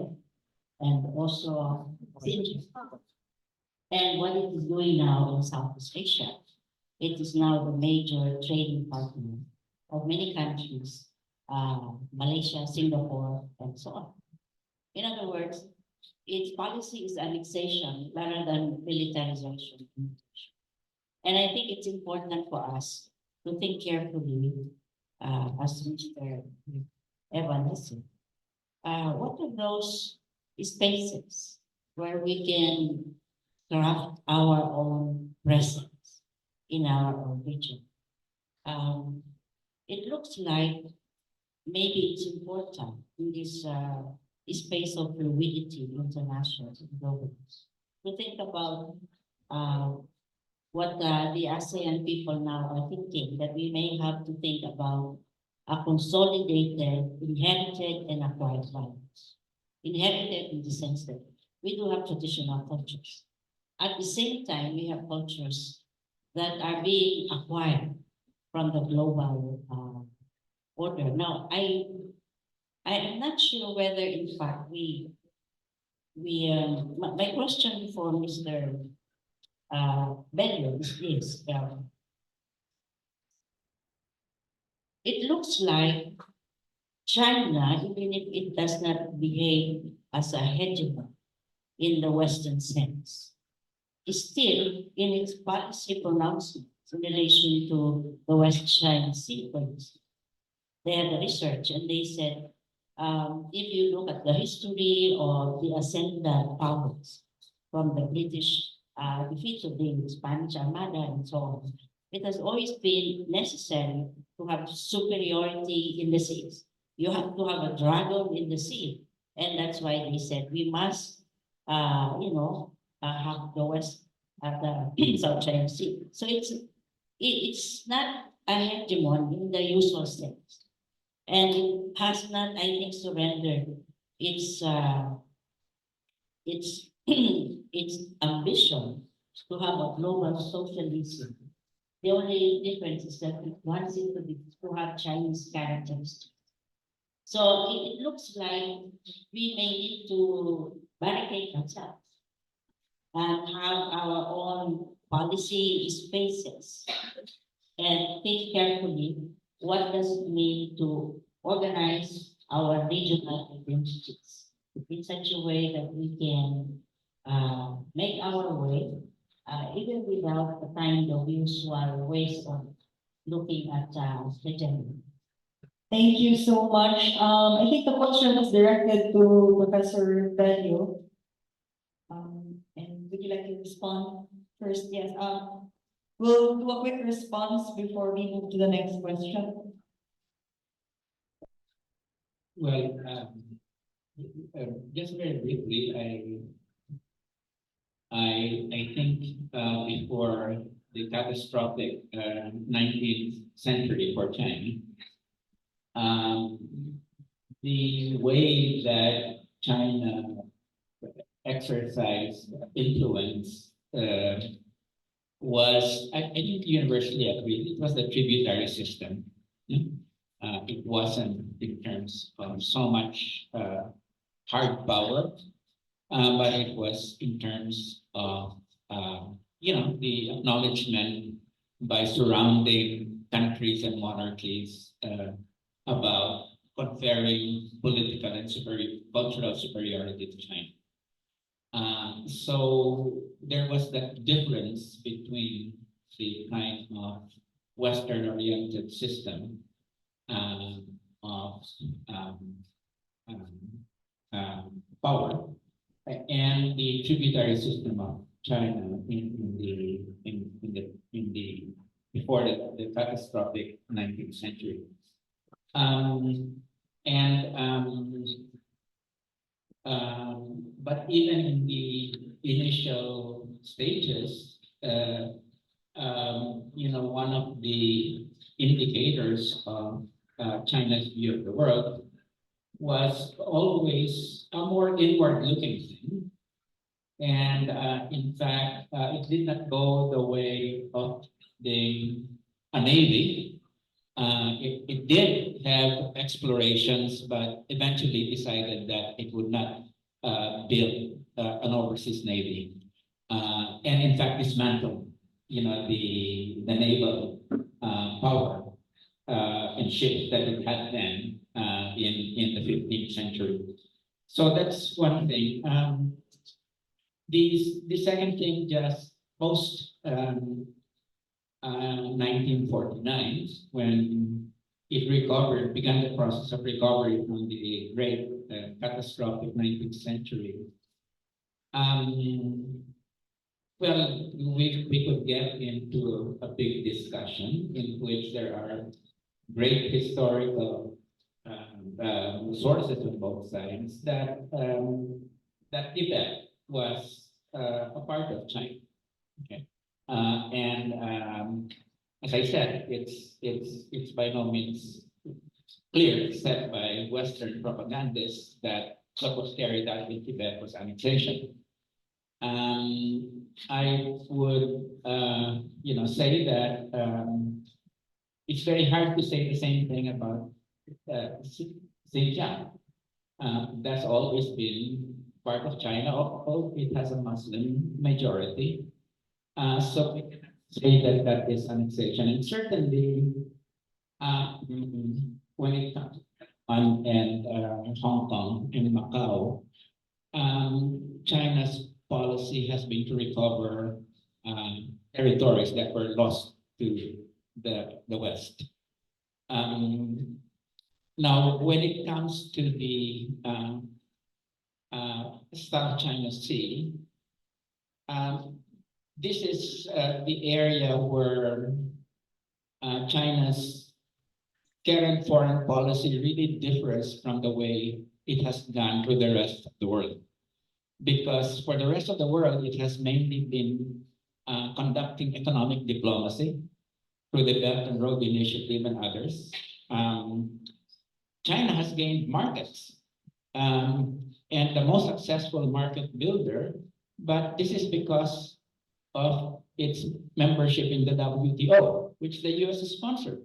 and also Xinjiang. And what it is doing now in Southeast Asia, it is now the major trading partner of many countries, Malaysia, Singapore, and so on. In other words, its policy is annexation rather than militarization. And I think it's important for us to think carefully, as Mr. Evans said, what are those spaces where we can craft our own presence in our own region? It looks like maybe it's important in this space of fluidity, international and global, to think about what the ASEAN people now are thinking, that we may have to think about a consolidated, inherited, and acquired values. Inherited in the sense that we do have traditional cultures. At the same time, we have cultures that are being acquired from the global order. Now, I am not sure whether, in fact, my question for Mr. Bello is this. It looks like China, even if it does not behave as a hegemon in the Western sense, is still in its policy pronouncements in relation to the West China Sea, for instance. They had a research and they said, if you look at the history of the ascendant powers from the British defeat of the Spanish Armada and so on, it has always been necessary to have superiority in the seas. You have to have a dragon in the sea. And that's why they said we must, have the West, the South China Sea. So it's not a hegemon in the usual sense. And it has not, I think, surrendered its its ambition to have a global socialism. The only difference is that it wants it to have Chinese characteristics. So it looks like we may need to barricade ourselves and have our own policy spaces and think carefully what does it mean to organize our regional identities in such a way that we can make our way, even without the kind of usual ways of looking at hegemony. Thank you so much. I think the question was directed to Professor Bello. And would you like to respond first? Yes. We'll do a quick response before we move to the next question. Well, just very briefly, I think before the catastrophic 19th century for China, the way that China exercised influence was, I think, universally agreed. It was the tributary system. It wasn't in terms of so much hard power, but it was in terms of the acknowledgement by surrounding countries and monarchies about conferring political and cultural superiority to China. So there was that difference between the kind of Western-oriented system of power and the tributary system of China before the catastrophic 19th century. But even in the initial stages, one of the indicators of China's view of the world was always a more inward-looking thing. And in fact, it did not go the way of a navy, It did have explorations, but eventually decided that it would not build an overseas navy, and in fact dismantled, the naval power and ships that it had then in the 15th century. So that's one thing. The second thing, just post 1949, when it recovered, began the process of recovery from the great catastrophic 19th century. Well, we could get into a big discussion in which there are great historical sources on both sides that that Tibet was a part of China. Okay, and as I said, it's by no means clear, except by Western propagandists, that what was carried out in Tibet was annexation. I would, say that it's very hard to say the same thing about Xinjiang. That's always been part of China, although it has a Muslim majority. So we can say that that is annexation. And certainly, when it comes to Taiwan and Hong Kong and Macau, China's policy has been to recover territories that were lost to the West. Now, when it comes to the South China Sea, this is the area where China's current foreign policy really differs from the way it has gone to the rest of the world. Because for the rest of the world, it has mainly been conducting economic diplomacy through the Belt and Road Initiative and others. China has gained markets, and the most successful market builder, but this is because of its membership in the WTO, which the US has sponsored.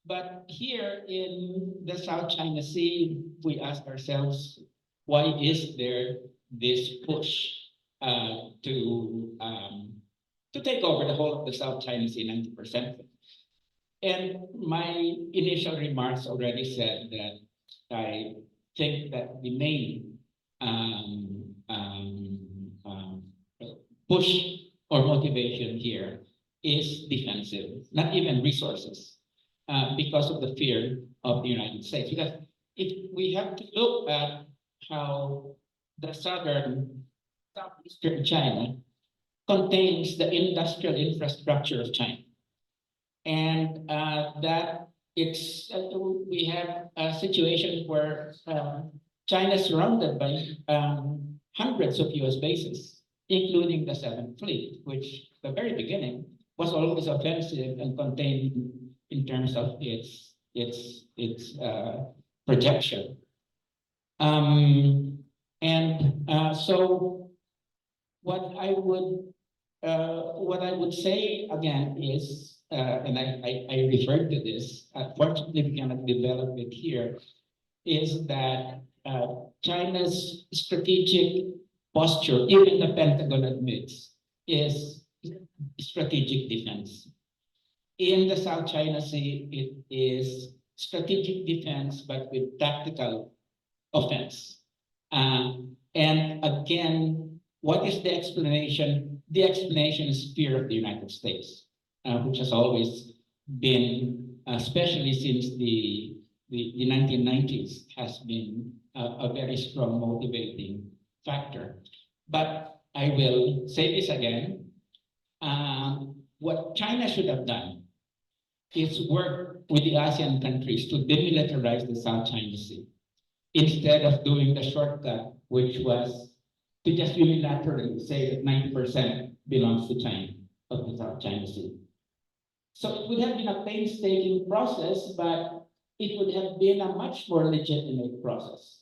But here in the South China Sea, we ask ourselves, why is there this push to take over the whole of the South China Sea, 90%? And my initial remarks already said that I think that the main push or motivation here is defensive, not even resources, because of the fear of the United States. Because if we have to look at how the southeastern China contains the industrial infrastructure of China. And that it's we have a situation where China is surrounded by hundreds of US bases, including the 7th Fleet, which at the very beginning was always offensive and contained in terms of its projection. So what I would say again is, and I referred to this, fortunately we cannot develop it here, is that China's strategic posture, even the Pentagon admits, is strategic defense. In the South China Sea, it is strategic defense, but with tactical offense. And again, what is the explanation? The explanation is fear of the United States, which has always been, especially since the 1990s, has been a very strong motivating factor. But I will say this again. What China should have done is work with the ASEAN countries to demilitarize the South China Sea, instead of doing the shortcut, which was to just unilaterally say that 90% belongs to China of the South China Sea. So it would have been a painstaking process, but it would have been a much more legitimate process.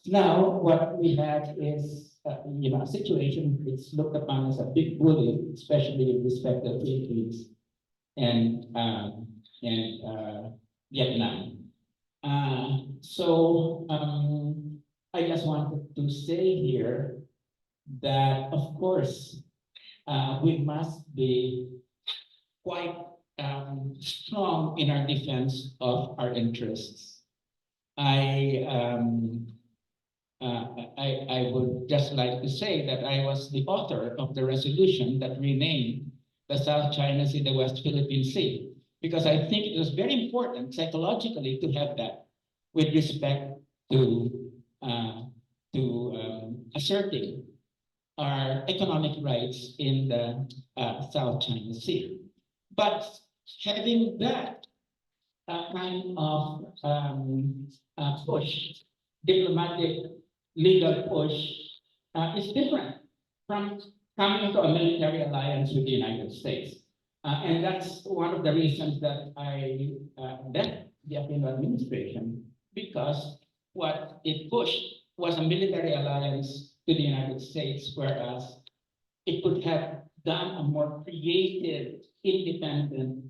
Now, what we have is a situation that's looked upon as a big bully, especially with respect to the Philippines, and Vietnam. So I just wanted to say here that, of course, we must be quite strong in our defense of our interests. I would just like to say that I was the author of the resolution that renamed the South China Sea the West Philippine Sea, because I think it was very important psychologically to have that with respect to asserting our economic rights in the South China Sea. But having that kind of push, diplomatic, legal push, is different from coming to a military alliance with the United States. And that's one of the reasons that I left the Aquino administration, because what it pushed was a military alliance to the United States, whereas it could have done a more creative, independent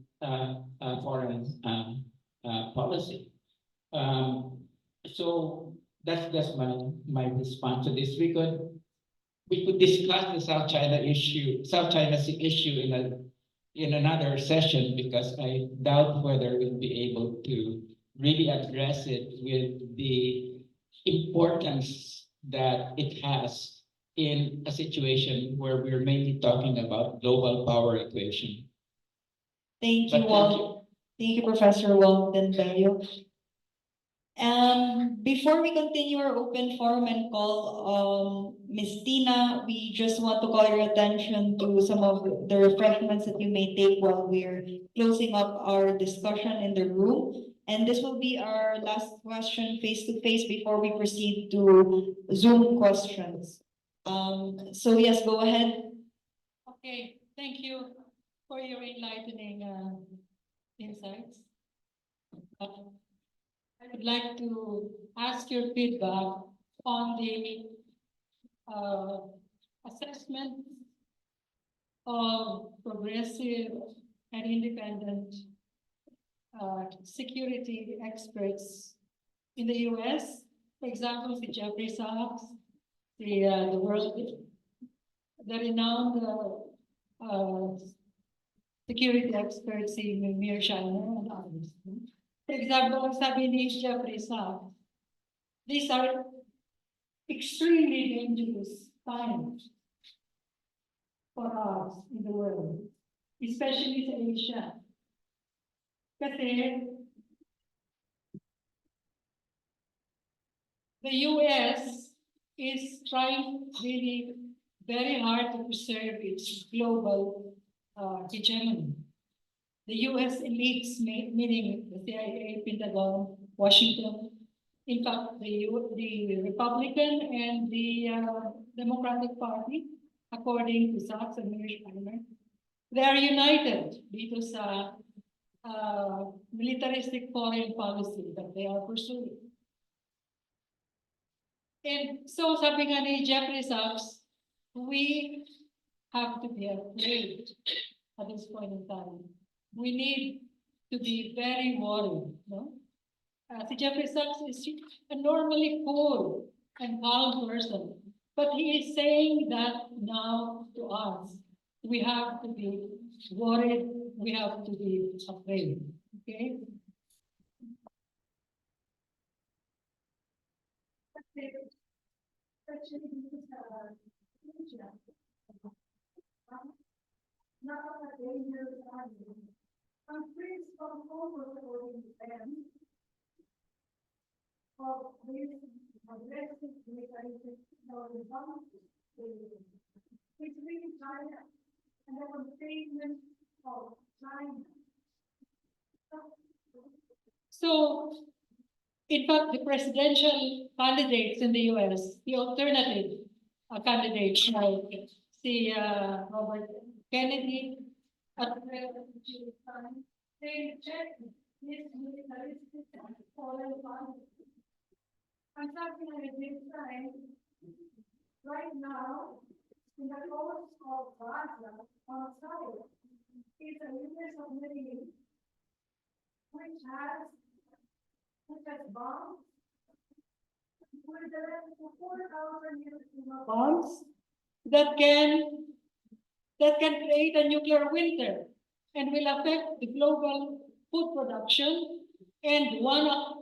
foreign policy. So that's just my response to this. We could discuss the South China Sea issue in another session, because I doubt whether we'll be able to really address it with the importance that it has in a situation where we're mainly talking about global power equation. Thank But you, thank Walt. Thank you, Professor Walton Bello. Before we continue our open forum and call Ms. Tina, we just want to call your attention to some of the refreshments that you may take while we're closing up our discussion in the room. And this will be our last question face to face before we proceed to Zoom questions. So yes, go ahead. Okay, thank you for your enlightening insights. I would like to ask your feedback on the assessment of progressive and independent security experts in the US. For example, the Jeffrey Sachs, the renowned security experts in Mir Shiner and others. For example, sabi ni Jeffrey Sachs, these are extremely dangerous times for us in the world, especially sa Asia. Kasi the US is trying really very hard to preserve its global hegemony. The US elites, meaning the CIA, Pentagon, Washington, in fact, the Republican and the Democratic Party, according to Sachs and Mearsheimer, they are united dito sa militaristic foreign policy that they are pursuing. And so, sabi nga ni Jeffrey Sachs, we have to be afraid at this point in time. We need to be very worried. No? Si Jeffrey Sachs is a normally cool and calm person, but he is saying that now to us. We have to be worried. We have to be afraid. Okay? Countries from over the land of this aggressive militaristic it's really China and the containment of China. So, in fact, the presidential candidates in the US, the alternative candidates like the Robert Kennedy, they reject this militaristic foreign policy. And something at this time, right now, in the coast of Gaza, on Syria, is a submarine, which has bombs, bombs that can create a nuclear winter and will affect the global food production and one of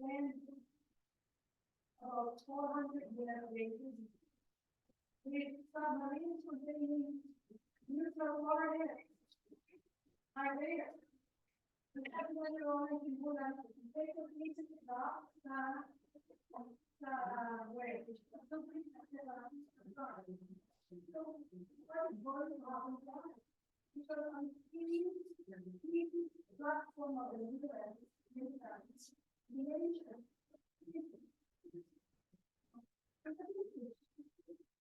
and about 400 generations with submarines containing neutral warheads are there. And everyone around in Bulan, they could easily stop where something so what is going to happen? Because on the platform of the US, the nation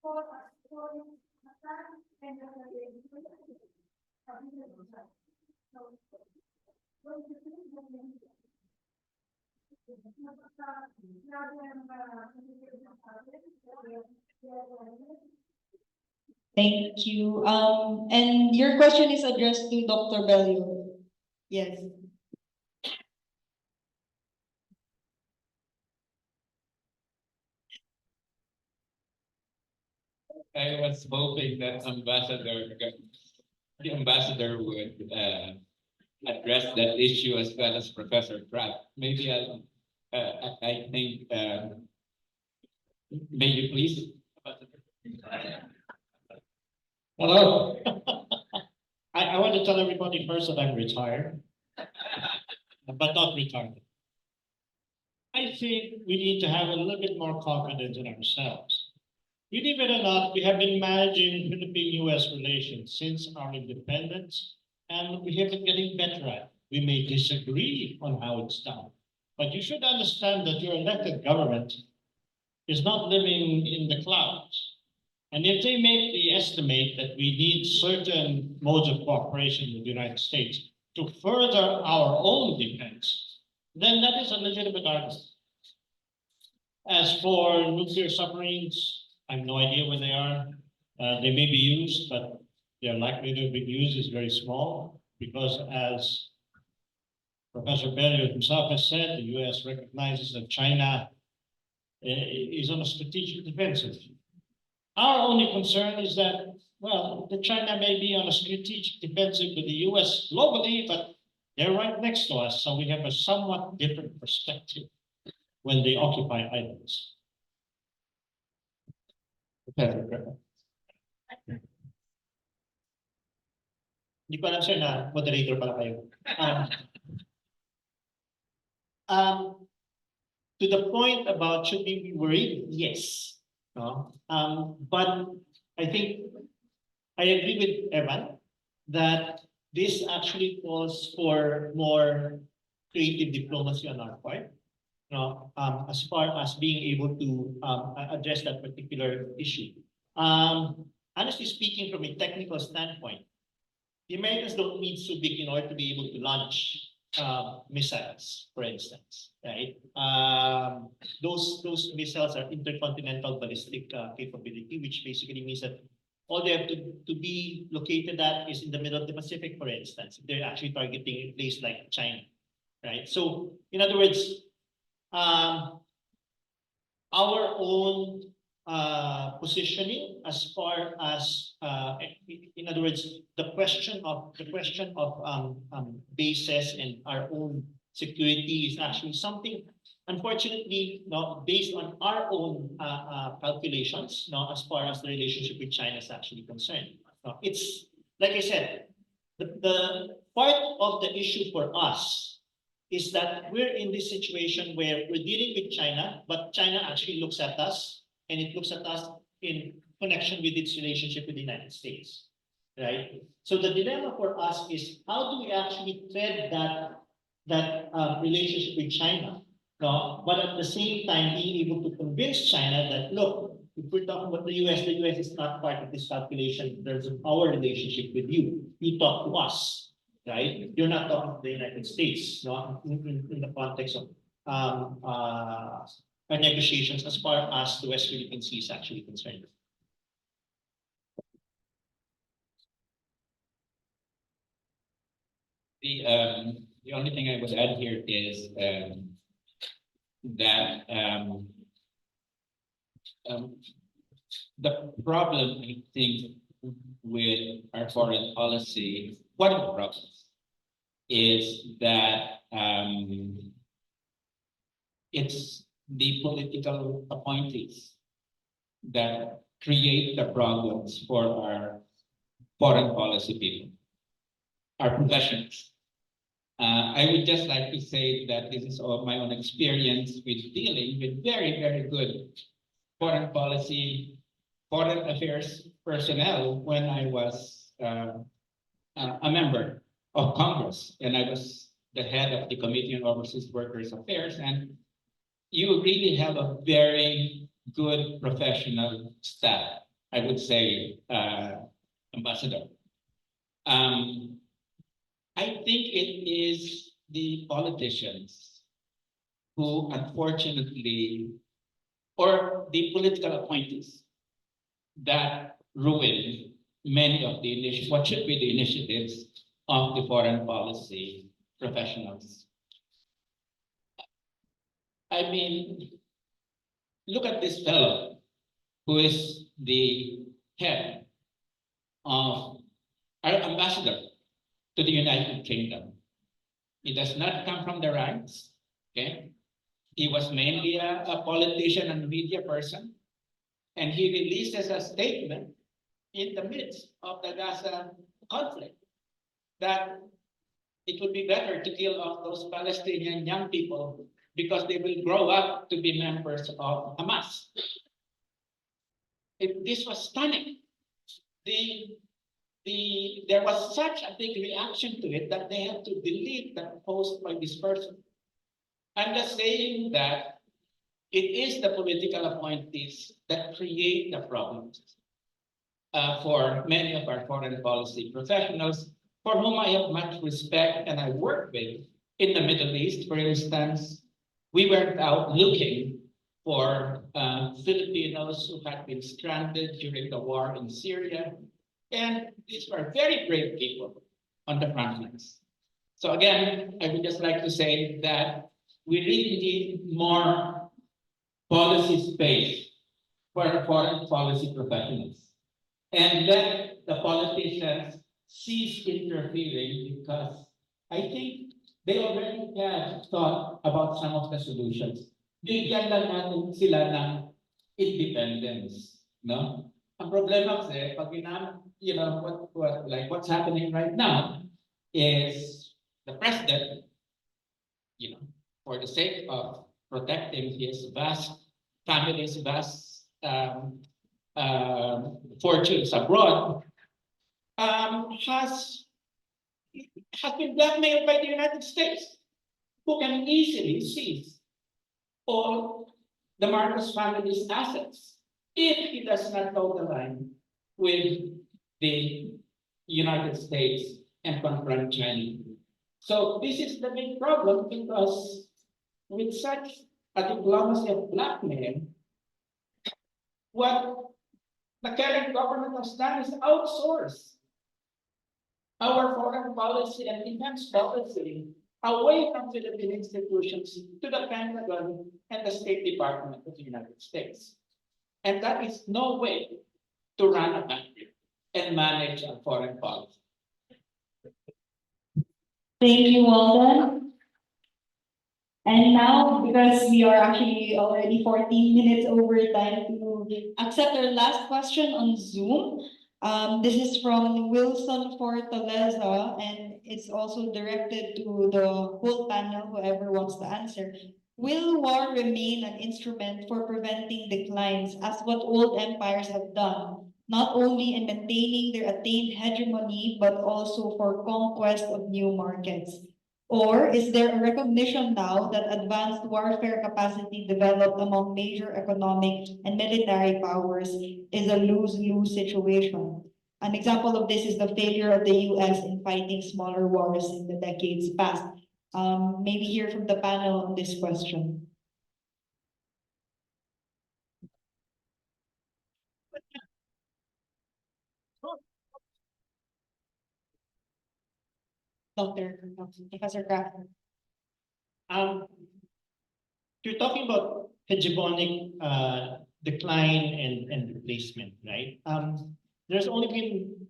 for attack and Thank you. And your question is addressed to Dr. Bello. Yes. I was hoping that the ambassador would address that issue as well as Professor Pratt. Maybe I think, may you please? Hello. I want to tell everybody first that I'm retired, but not retired. I think we need to have a little bit more confidence in ourselves. Believe it or not, we have been managing Philippine-US relations since our independence, and we have been getting better at it. We may disagree on how it's done, but you should understand that your elected government is not living in the clouds. And if they make the estimate that we need certain modes of cooperation with the United States to further our own defense, then that is a legitimate argument. As for nuclear submarines, I have no idea where they are. They may be used, but their likelihood of being used is very small because, as Professor Bello himself has said, the US recognizes that China is on a strategic defensive. Our only concern is that, well, the China may be on a strategic defensive with the US globally, but they're right next to us, so we have a somewhat different perspective when they occupy islands. Hindi ko alam, sir, na moderator pala kayo. To the point about should we be worried? Yes. No? But I think I agree with Evan that this actually calls for more creative diplomacy on our part. No, as far as being able to address that particular issue. Honestly speaking, from a technical standpoint, the Americans don't need Subic in order to be able to launch missiles, for instance, right? Those missiles are intercontinental ballistic capability, which basically means that all they have to be located at is in the middle of the Pacific, for instance. They're actually targeting a place like China, right? So, in other words, our own positioning as far as in other words, the question of bases and our own security is actually something, unfortunately, not based on our own calculations, as far as the relationship with China is actually concerned. It's like I said, the part of the issue for us is that we're in this situation where we're dealing with China, but China actually looks at us, and it looks at us in connection with its relationship with the United States, right? So the dilemma for us is how do we actually thread that relationship with China, but at the same time being able to convince China that, look, If we're talking about the US is not part of this calculation in terms of our relationship with you. You talk to us, right? You're not talking to the United States, no, in the context of our negotiations as far as the West Philippine Sea is actually concerned. The only thing I would add here is that the problem, I think, with our foreign policy, one of the problems is that it's the political appointees that create the problems for our foreign policy people, our professionals. I would just like to say that this is all my own experience with dealing with very, very good foreign policy, foreign affairs personnel when I was a member of Congress and I was the head of the Committee on Overseas Workers Affairs. And you really have a very good professional staff, I would say, Ambassador. I think it is the politicians who unfortunately, or the political appointees that ruin many of the initiatives, what should be the initiatives of the foreign policy professionals. I mean, look at this fellow who is the head of our ambassador to the United Kingdom. He does not come from the ranks, okay? He was mainly a politician and media person, and he releases a statement in the midst of the Gaza conflict that it would be better to kill off those Palestinian young people because they will grow up to be members of Hamas. This was stunning. There was such a big reaction to it that they had to delete that post by this person. I'm just saying that it is the political appointees that create the problems for many of our foreign policy professionals, for whom I have much respect and I work with in the Middle East. For instance, we went out looking for Filipinos who had been stranded during the war in Syria. And these were very brave people on the front lines. So again, I would just like to say that we really need more policy space for our foreign policy professionals. And let the politicians cease interfering because I think they already have thought about some of the solutions. Bigyan lang natin sila ng independence, no? Ang problema kasi, pag what's happening right now is the president, for the sake of protecting his family's vast fortunes abroad, has been blackmailed by the United States, who can easily seize all the Marcos family's assets if he does not toe the line with the United States and confront China. So this is the big problem because with such a diplomacy of blackmail, what the current government has done is outsource our foreign policy and defense policy away from Philippine institutions to the Pentagon and the State Department of the United States. And that is no way to run a country and manage a foreign policy. Thank you, Walden. And now, because we are actually already 14 minutes over time to accept our last question on Zoom. This is from Wilson Fortaleza, and it's also directed to the whole panel, whoever wants to answer. Will war remain an instrument for preventing declines as what old empires have done, not only in maintaining their attained hegemony, but also for conquest of new markets? Or is there a recognition now that advanced warfare capacity developed among major economic and military powers is a lose-lose situation? An example of this is the failure of the US in fighting smaller wars in the decades past. Maybe hear from the panel on this question. Professor Kraft. You're talking about hegemonic decline and replacement, right? There's only been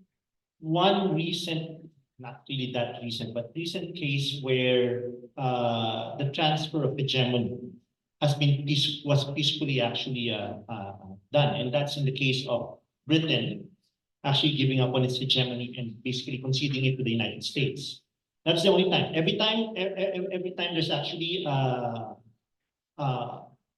one recent, not really that recent, but recent case where the transfer of hegemony was peacefully actually done, and that's in the case of Britain actually giving up on its hegemony and basically conceding it to the United States. That's the only time. Every time there's actually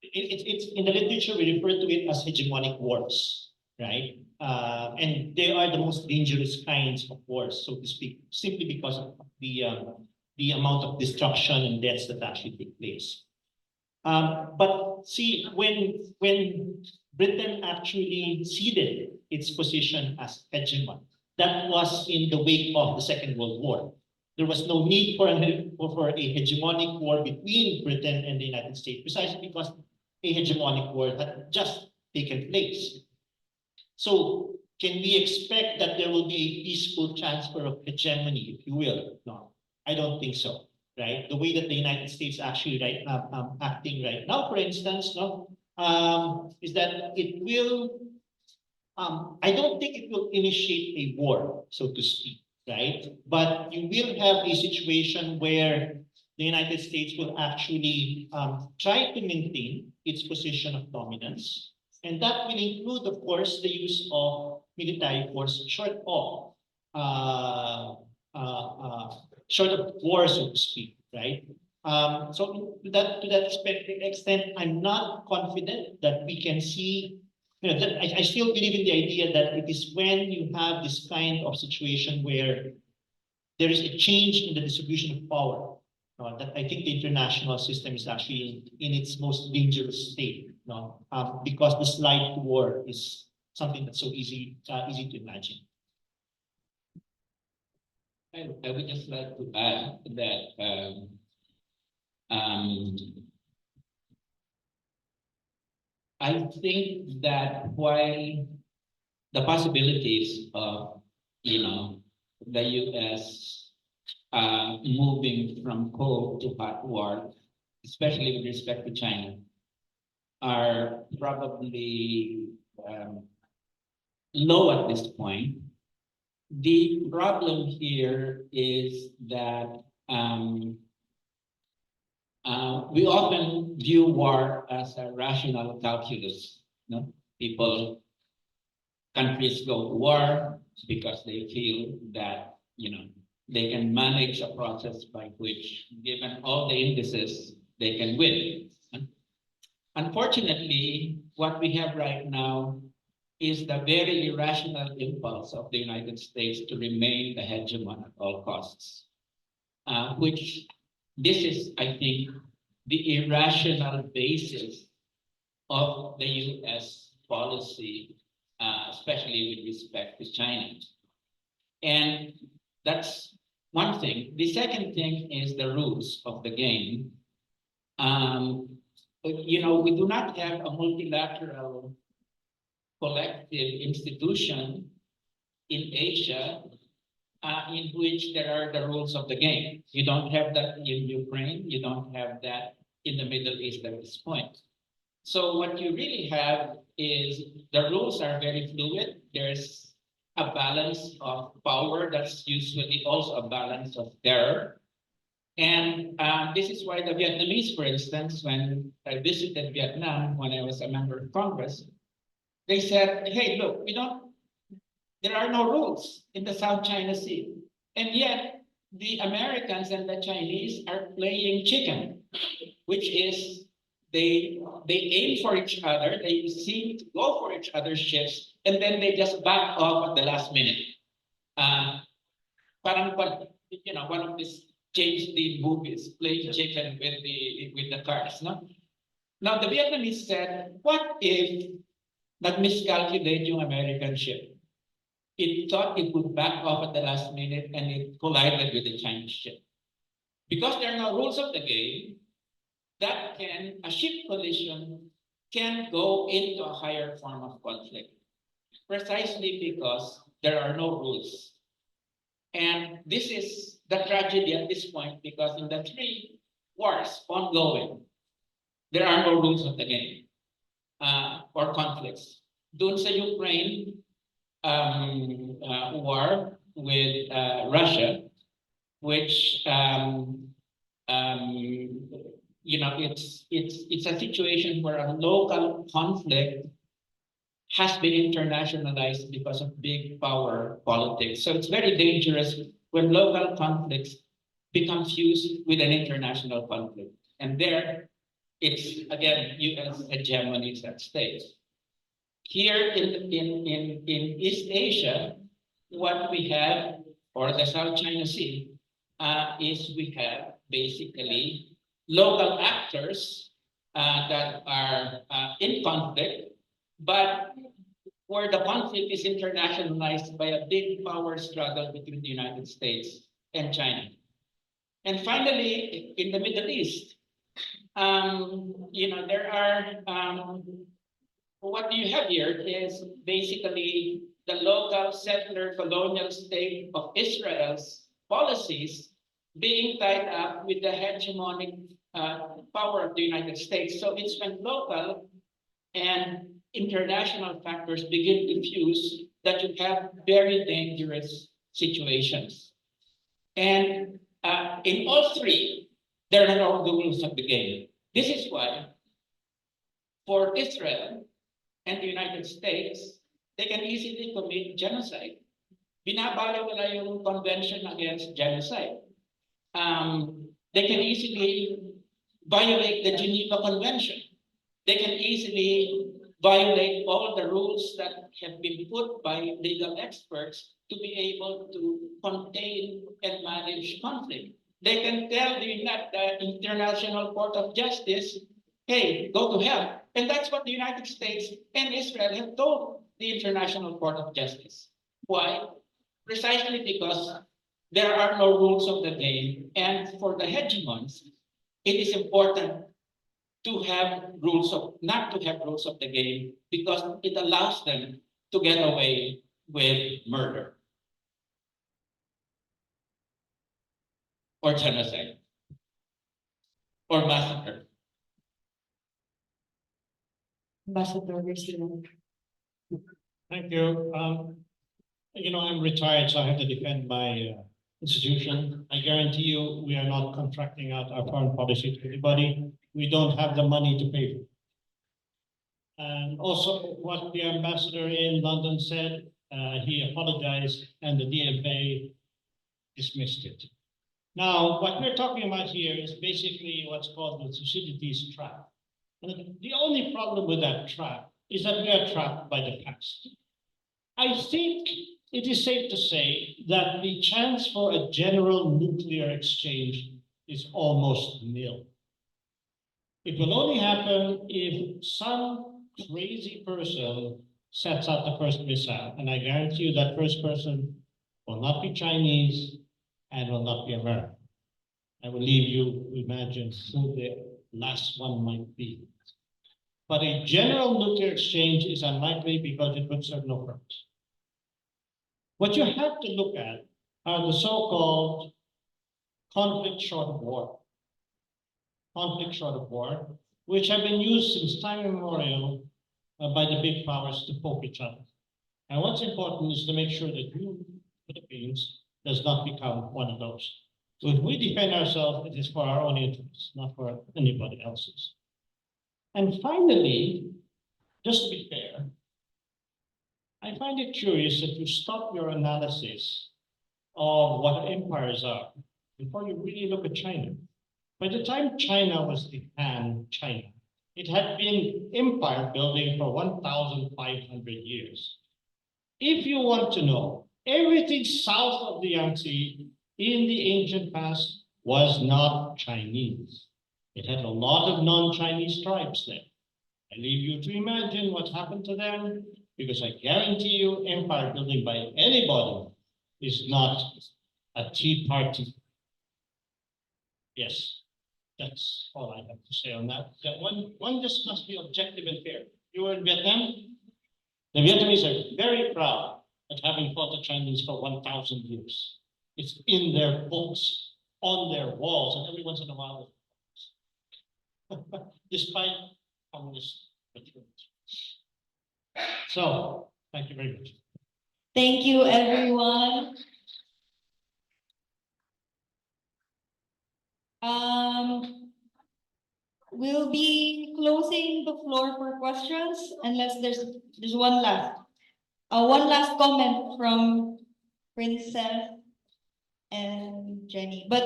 it's in the literature we refer to it as hegemonic wars, right? And they are the most dangerous kinds of wars, so to speak, simply because of the amount of destruction and deaths that actually take place. But see, when Britain actually ceded its position as hegemon, that was in the wake of the Second World War. There was no need for a hegemonic war between Britain and the United States, precisely because a hegemonic war had just taken place. So can we expect that there will be a peaceful transfer of hegemony, if you will? No, I don't think so, right? The way that the United States actually acting right now, for instance, is that it will, I don't think it will initiate a war, so to speak. Right? But you will have a situation where the United States will actually try to maintain its position of dominance. And that will include, of course, the use of military force short of war, so to speak, right? So to that extent, I'm not confident that we can see. I still believe in the idea that it is when you have this kind of situation where there is a change in the distribution of power that I think the international system is actually in its most dangerous state, because the slide to war is something that's so easy to imagine. I would just like to add that I think that while the possibilities of, the US moving from cold to hot war, especially with respect to China, are probably low at this point. The problem here is that we often view war as a rational calculus. Countries go to war because they feel that they can manage a process by which, given all the indices, they can win. Unfortunately, what we have right now is the very irrational impulse of the United States to remain the hegemon at all costs, which this is, I think, the irrational basis of the US policy, especially with respect to China. And that's one thing. The second thing is the rules of the game. We do not have a multilateral collective institution in Asia in which there are the rules of the game. You don't have that in Ukraine. You don't have that in the Middle East at this point. So what you really have is the rules are very fluid. There's a balance of power that's usually also a balance of terror. And this is why the Vietnamese, for instance, when I visited Vietnam when I was a member of Congress, they said, hey, look, there are no rules in the South China Sea. And yet the Americans and the Chinese are playing chicken, which is they aim for each other, they seem to go for each other's ships, and then they just back off at the last minute. One of these change the movies, play chicken with the cars, no? Now, the Vietnamese said, what if nag-miscalculate yung American ship? It thought it would back off at the last minute and it collided with the Chinese ship. Because there are no rules of the game, a ship collision can go into a higher form of conflict. Precisely because there are no rules. And this is the tragedy at this point, because in the 3 wars ongoing, there are no rules of the game or conflicts. Doon sa Ukraine war with Russia, which it's a situation where a local conflict has been internationalized because of big power politics. So it's very dangerous when local conflicts become fused with an international conflict. And there, it's again US hegemony is at stake. Here in East Asia, what we have, or the South China Sea, is we have basically local actors that are in conflict, but where the conflict is internationalized by a big power struggle between the United States and China. And finally, in the Middle East, there are, what you have here is basically the local settler colonial state of Israel's policies being tied up with the hegemonic power of the United States. So it's when local and international factors begin to fuse that you have very dangerous situations. And in all 3, there are no rules of the game. This is why for Israel and the United States, they can easily commit genocide. Binabaliwala yung Convention Against Genocide. They can easily violate the Geneva Convention. They can easily violate all the rules that have been put by legal experts to be able to contain and manage conflict. They can tell the International Court of Justice, hey, go to hell. And that's what the United States and Israel have told the International Court of Justice. Why? Precisely because there are no rules of the game. And for the hegemons, it is important to have not to have rules of the game, because it allows them to get away with murder or genocide or massacre. Ambassador Garcia. Thank you. I'm retired, so I have to defend my institution. I guarantee you, we are not contracting out our foreign policy to anybody. We don't have the money to pay for it. And also, what the ambassador in London said, he apologized, and the DFA dismissed it. Now, what we're talking about here is basically what's called the Thucydides trap. And the only problem with that trap is that we are trapped by the past. I think it is safe to say that the chance for a general nuclear exchange is almost nil. It will only happen if some crazy person sets out the first missile, and I guarantee you that first person will not be Chinese and will not be American. I will leave you to imagine who the last one might be. But a general nuclear exchange is unlikely because it would serve no purpose. What you have to look at are the so-called conflict short of war. Conflict short of war, which have been used since time immemorial by the big powers to poke each other. And what's important is to make sure that you, Philippines, does not become one of those. So if we defend ourselves, it is for our own interests, not for anybody else's. And finally, just to be fair, I find it curious that you stop your analysis of what empires are before you really look at China. By the time China was the Han China, it had been empire building for 1,500 years. If you want to know, everything south of the Yangtze in the ancient past was not Chinese. It had a lot of non-Chinese tribes there. I leave you to imagine what happened to them, because I guarantee you empire building by anybody is not a tea party. Yes, that's all I have to say on that. That one just must be objective and fair. You were in Vietnam? The Vietnamese are very proud at having fought the Chinese for 1,000 years. It's in their books, on their walls, and every once in a while, despite communist returns. So, thank you very much. Thank you, everyone. We'll be closing the floor for questions unless there's one last. One last comment from Princess and Jenny, but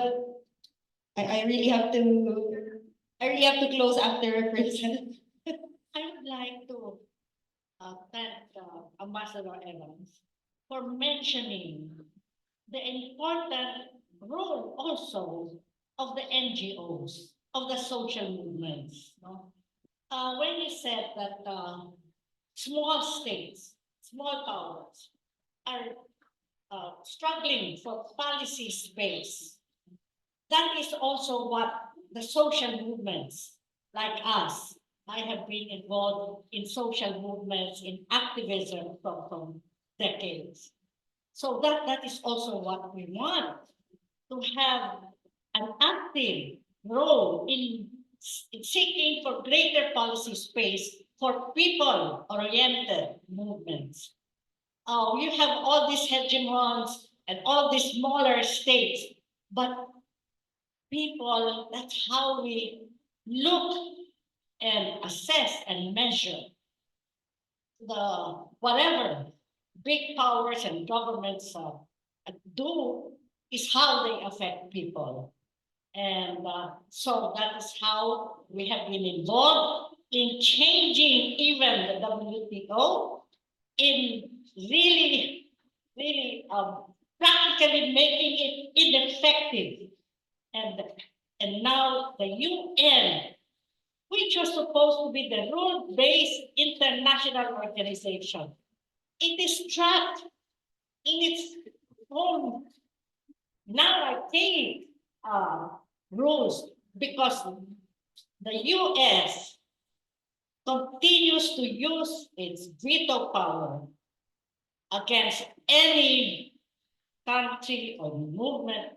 I really have to close after Princess. I would like to thank Ambassador Evans for mentioning the important role also of the NGOs, of the social movements. No? When you said that small states, small powers are struggling for policy space, that is also what the social movements like us, I have been involved in social movements, in activism from decades. So that is also what we want, to have an active role in seeking for greater policy space for people-oriented movements. You have all these hegemons and all these smaller states, but people, that's how we look and assess and measure the whatever big powers and governments do is how they affect people. And so that is how we have been involved in changing even the WTO, in really practically making it ineffective. And now the UN, which was supposed to be the rule-based international organization, it is trapped in its own, now archaic rules, because the US continues to use its veto power against any country or movement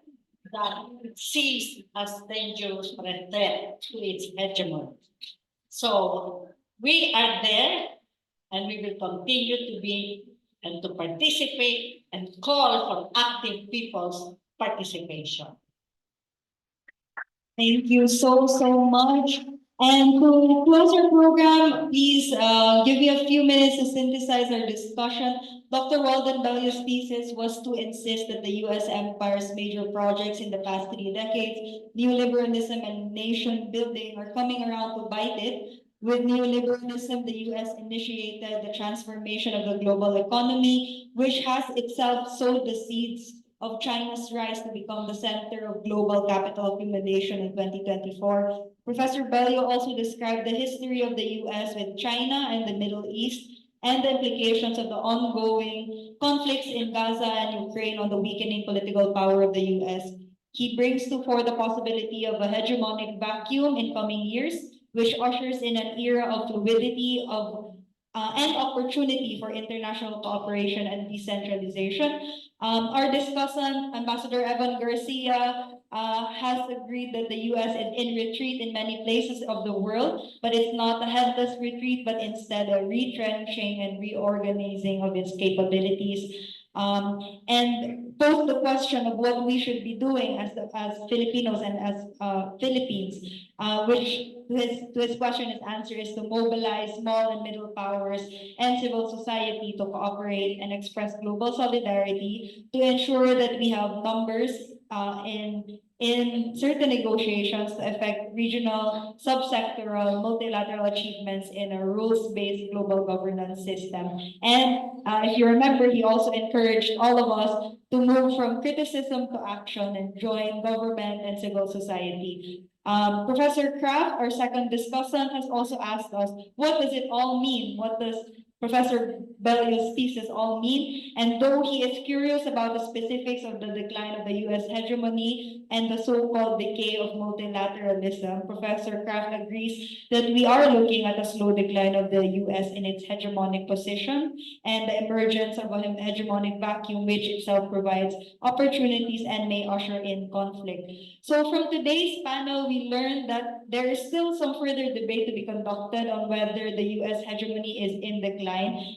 that it sees as dangerous or a threat to its hegemony. So we are there, and we will continue to be and to participate and call for active people's participation. Thank you so much. And to close our program, please give me a few minutes to synthesize our discussion. Dr. Walden Bellio's thesis was to insist that the U.S. empire's major projects in the past 3 decades, neoliberalism and nation building, are coming around to bite it. With neoliberalism, the U.S. initiated the transformation of the global economy, which has itself sowed the seeds of China's rise to become the center of global capital accumulation in 2024. Professor Bellio also described the history of the U.S. with China and the Middle East and the implications of the ongoing conflicts in Gaza and Ukraine on the weakening political power of the U.S. He brings to fore the possibility of a hegemonic vacuum in coming years, which ushers in an era of fluidity and opportunity for international cooperation and decentralization. Our discussant, Ambassador Evan Garcia, has agreed that the U.S. is in retreat in many places of the world, but it's not a headless retreat, but instead a retrenching and reorganizing of its capabilities. And posed the question of what we should be doing as Filipinos and as Philippines, which to his question, his answer is to mobilize small and middle powers and civil society to cooperate and express global solidarity to ensure that we have numbers in in certain negotiations to affect regional, subsectoral, multilateral achievements in a rules-based global governance system. And if you remember, he also encouraged all of us to move from criticism to action and join government and civil society. Professor Kraft, our second discussant, has also asked us, what does it all mean? What does Professor Bellio's thesis all mean? And though he is curious about the specifics of the decline of the US hegemony and the so-called decay of multilateralism, Professor Kraft agrees that we are looking at a slow decline of the US in its hegemonic position and the emergence of a hegemonic vacuum, which itself provides opportunities and may usher in conflict. So from today's panel, we learned that there is still some further debate to be conducted on whether the US hegemony is in decline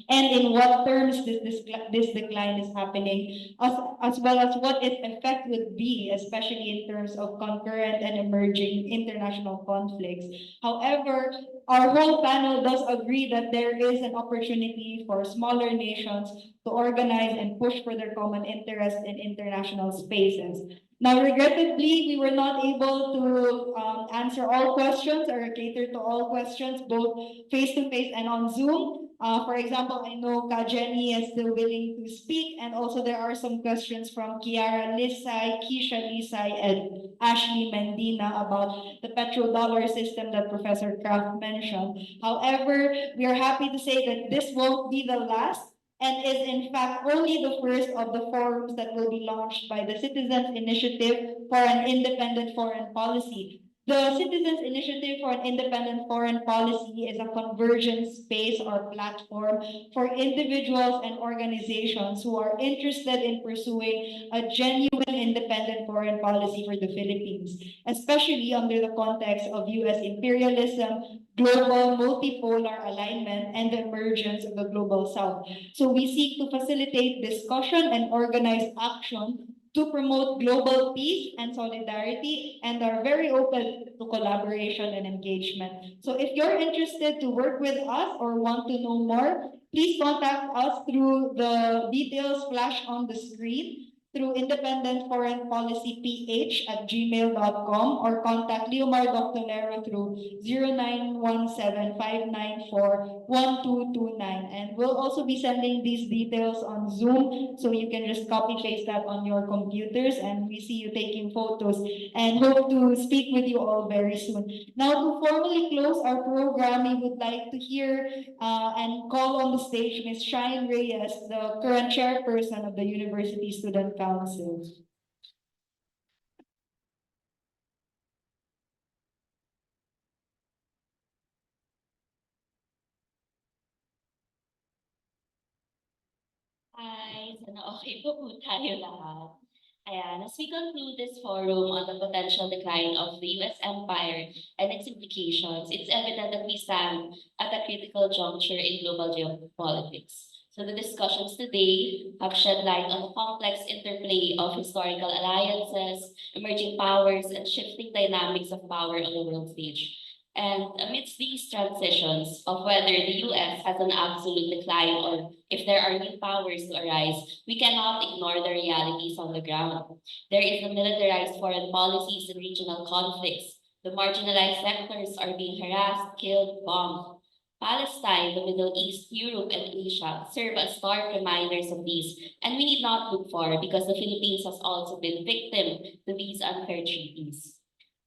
and in what terms this decline is happening, as well as what its effect would be, especially in terms of concurrent and emerging international conflicts. However, our whole panel does agree that there is an opportunity for smaller nations to organize and push for their common interest in international spaces. Now, regrettably, we were not able to answer all questions or cater to all questions, both face-to-face and on Zoom. For example, I know Ka Jenny is still willing to speak, and also there are some questions from Kiara Lisay, Keisha Lisay, and Ashley Mendina about the petrodollar system that Professor Kraft mentioned. However, we are happy to say that this won't be the last and is in fact only the first of the forums that will be launched by the Citizens Initiative for an Independent Foreign Policy. The Citizens Initiative for an Independent Foreign Policy is a convergence space or platform for individuals and organizations who are interested in pursuing a genuine independent foreign policy for the Philippines, especially under the context of US imperialism, global multipolar alignment, and the emergence of the global south. So we seek to facilitate discussion and organize action to promote global peace and solidarity, and are very open to collaboration and engagement. So if you're interested to work with us or want to know more, please contact us through the details flashed on the screen, through independentforeignpolicyph@gmail.com, or contact Leomar Doctolero through 0917-594-1229. And we'll also be sending these details on Zoom, so you can just copy paste that on your computers, and we see you taking photos and hope to speak with you all very soon. Now, to formally close our program, we would like to hear and call on the stage Ms. Shine Reyes, the current chairperson of the University Student Council. Hi, sana okay po tayo lahat. Ayan, as we conclude this forum on the potential decline of the US empire and its implications, it's evident that we stand at a critical juncture in global geopolitics. So the discussions today have shed light on the complex interplay of historical alliances, emerging powers, and shifting dynamics of power on the world stage. And amidst these transitions of whether the US has an absolute decline or if there are new powers to arise, we cannot ignore the realities on the ground. There is the militarized foreign policies and regional conflicts. The marginalized sectors are being harassed, killed, bombed. Palestine, the Middle East, Europe, and Asia serve as stark reminders of these, and we need not look far because the Philippines has also been victim to these unfair treaties.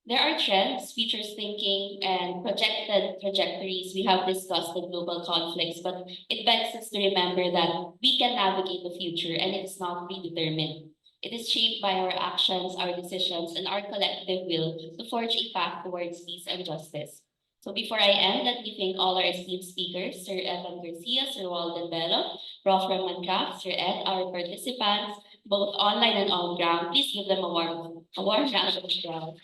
There are trends, futures thinking, and projected trajectories. We have discussed the global conflicts, but it begs us to remember that we can navigate the future and it is not predetermined. It is shaped by our actions, our decisions, and our collective will to forge a path towards peace and justice. So before I end, let me thank all our esteemed speakers, Sir Evan Garcia, Sir Walden Bello, Prof. Raman Kraft, Sir Ed, our participants, both online and on ground. Please give them a warm round of applause.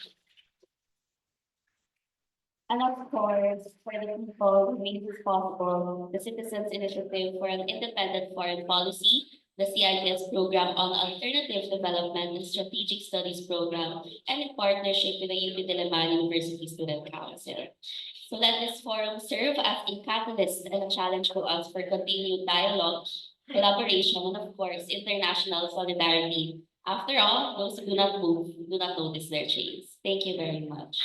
And of course, for the people who made this possible, the Citizens Initiative for an Independent Foreign Policy, the CIDS Program on Alternative Development and Strategic Studies Program, and in partnership with the UP Diliman University Student Council. So let this forum serve as a catalyst and a challenge to us for continued dialogue, collaboration, and of course, international solidarity After all, those who do not move do not notice their chains. Thank you very much.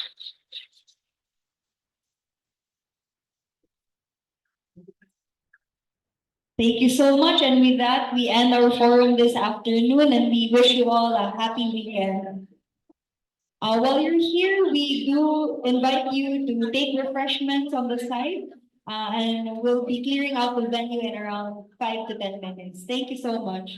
Thank you so much. And with that, we end our forum this afternoon and we wish you all a happy weekend. While you're here, we do invite you to take refreshments on the side. And we'll be clearing out the venue in around 5 to 10 minutes. Thank you so much.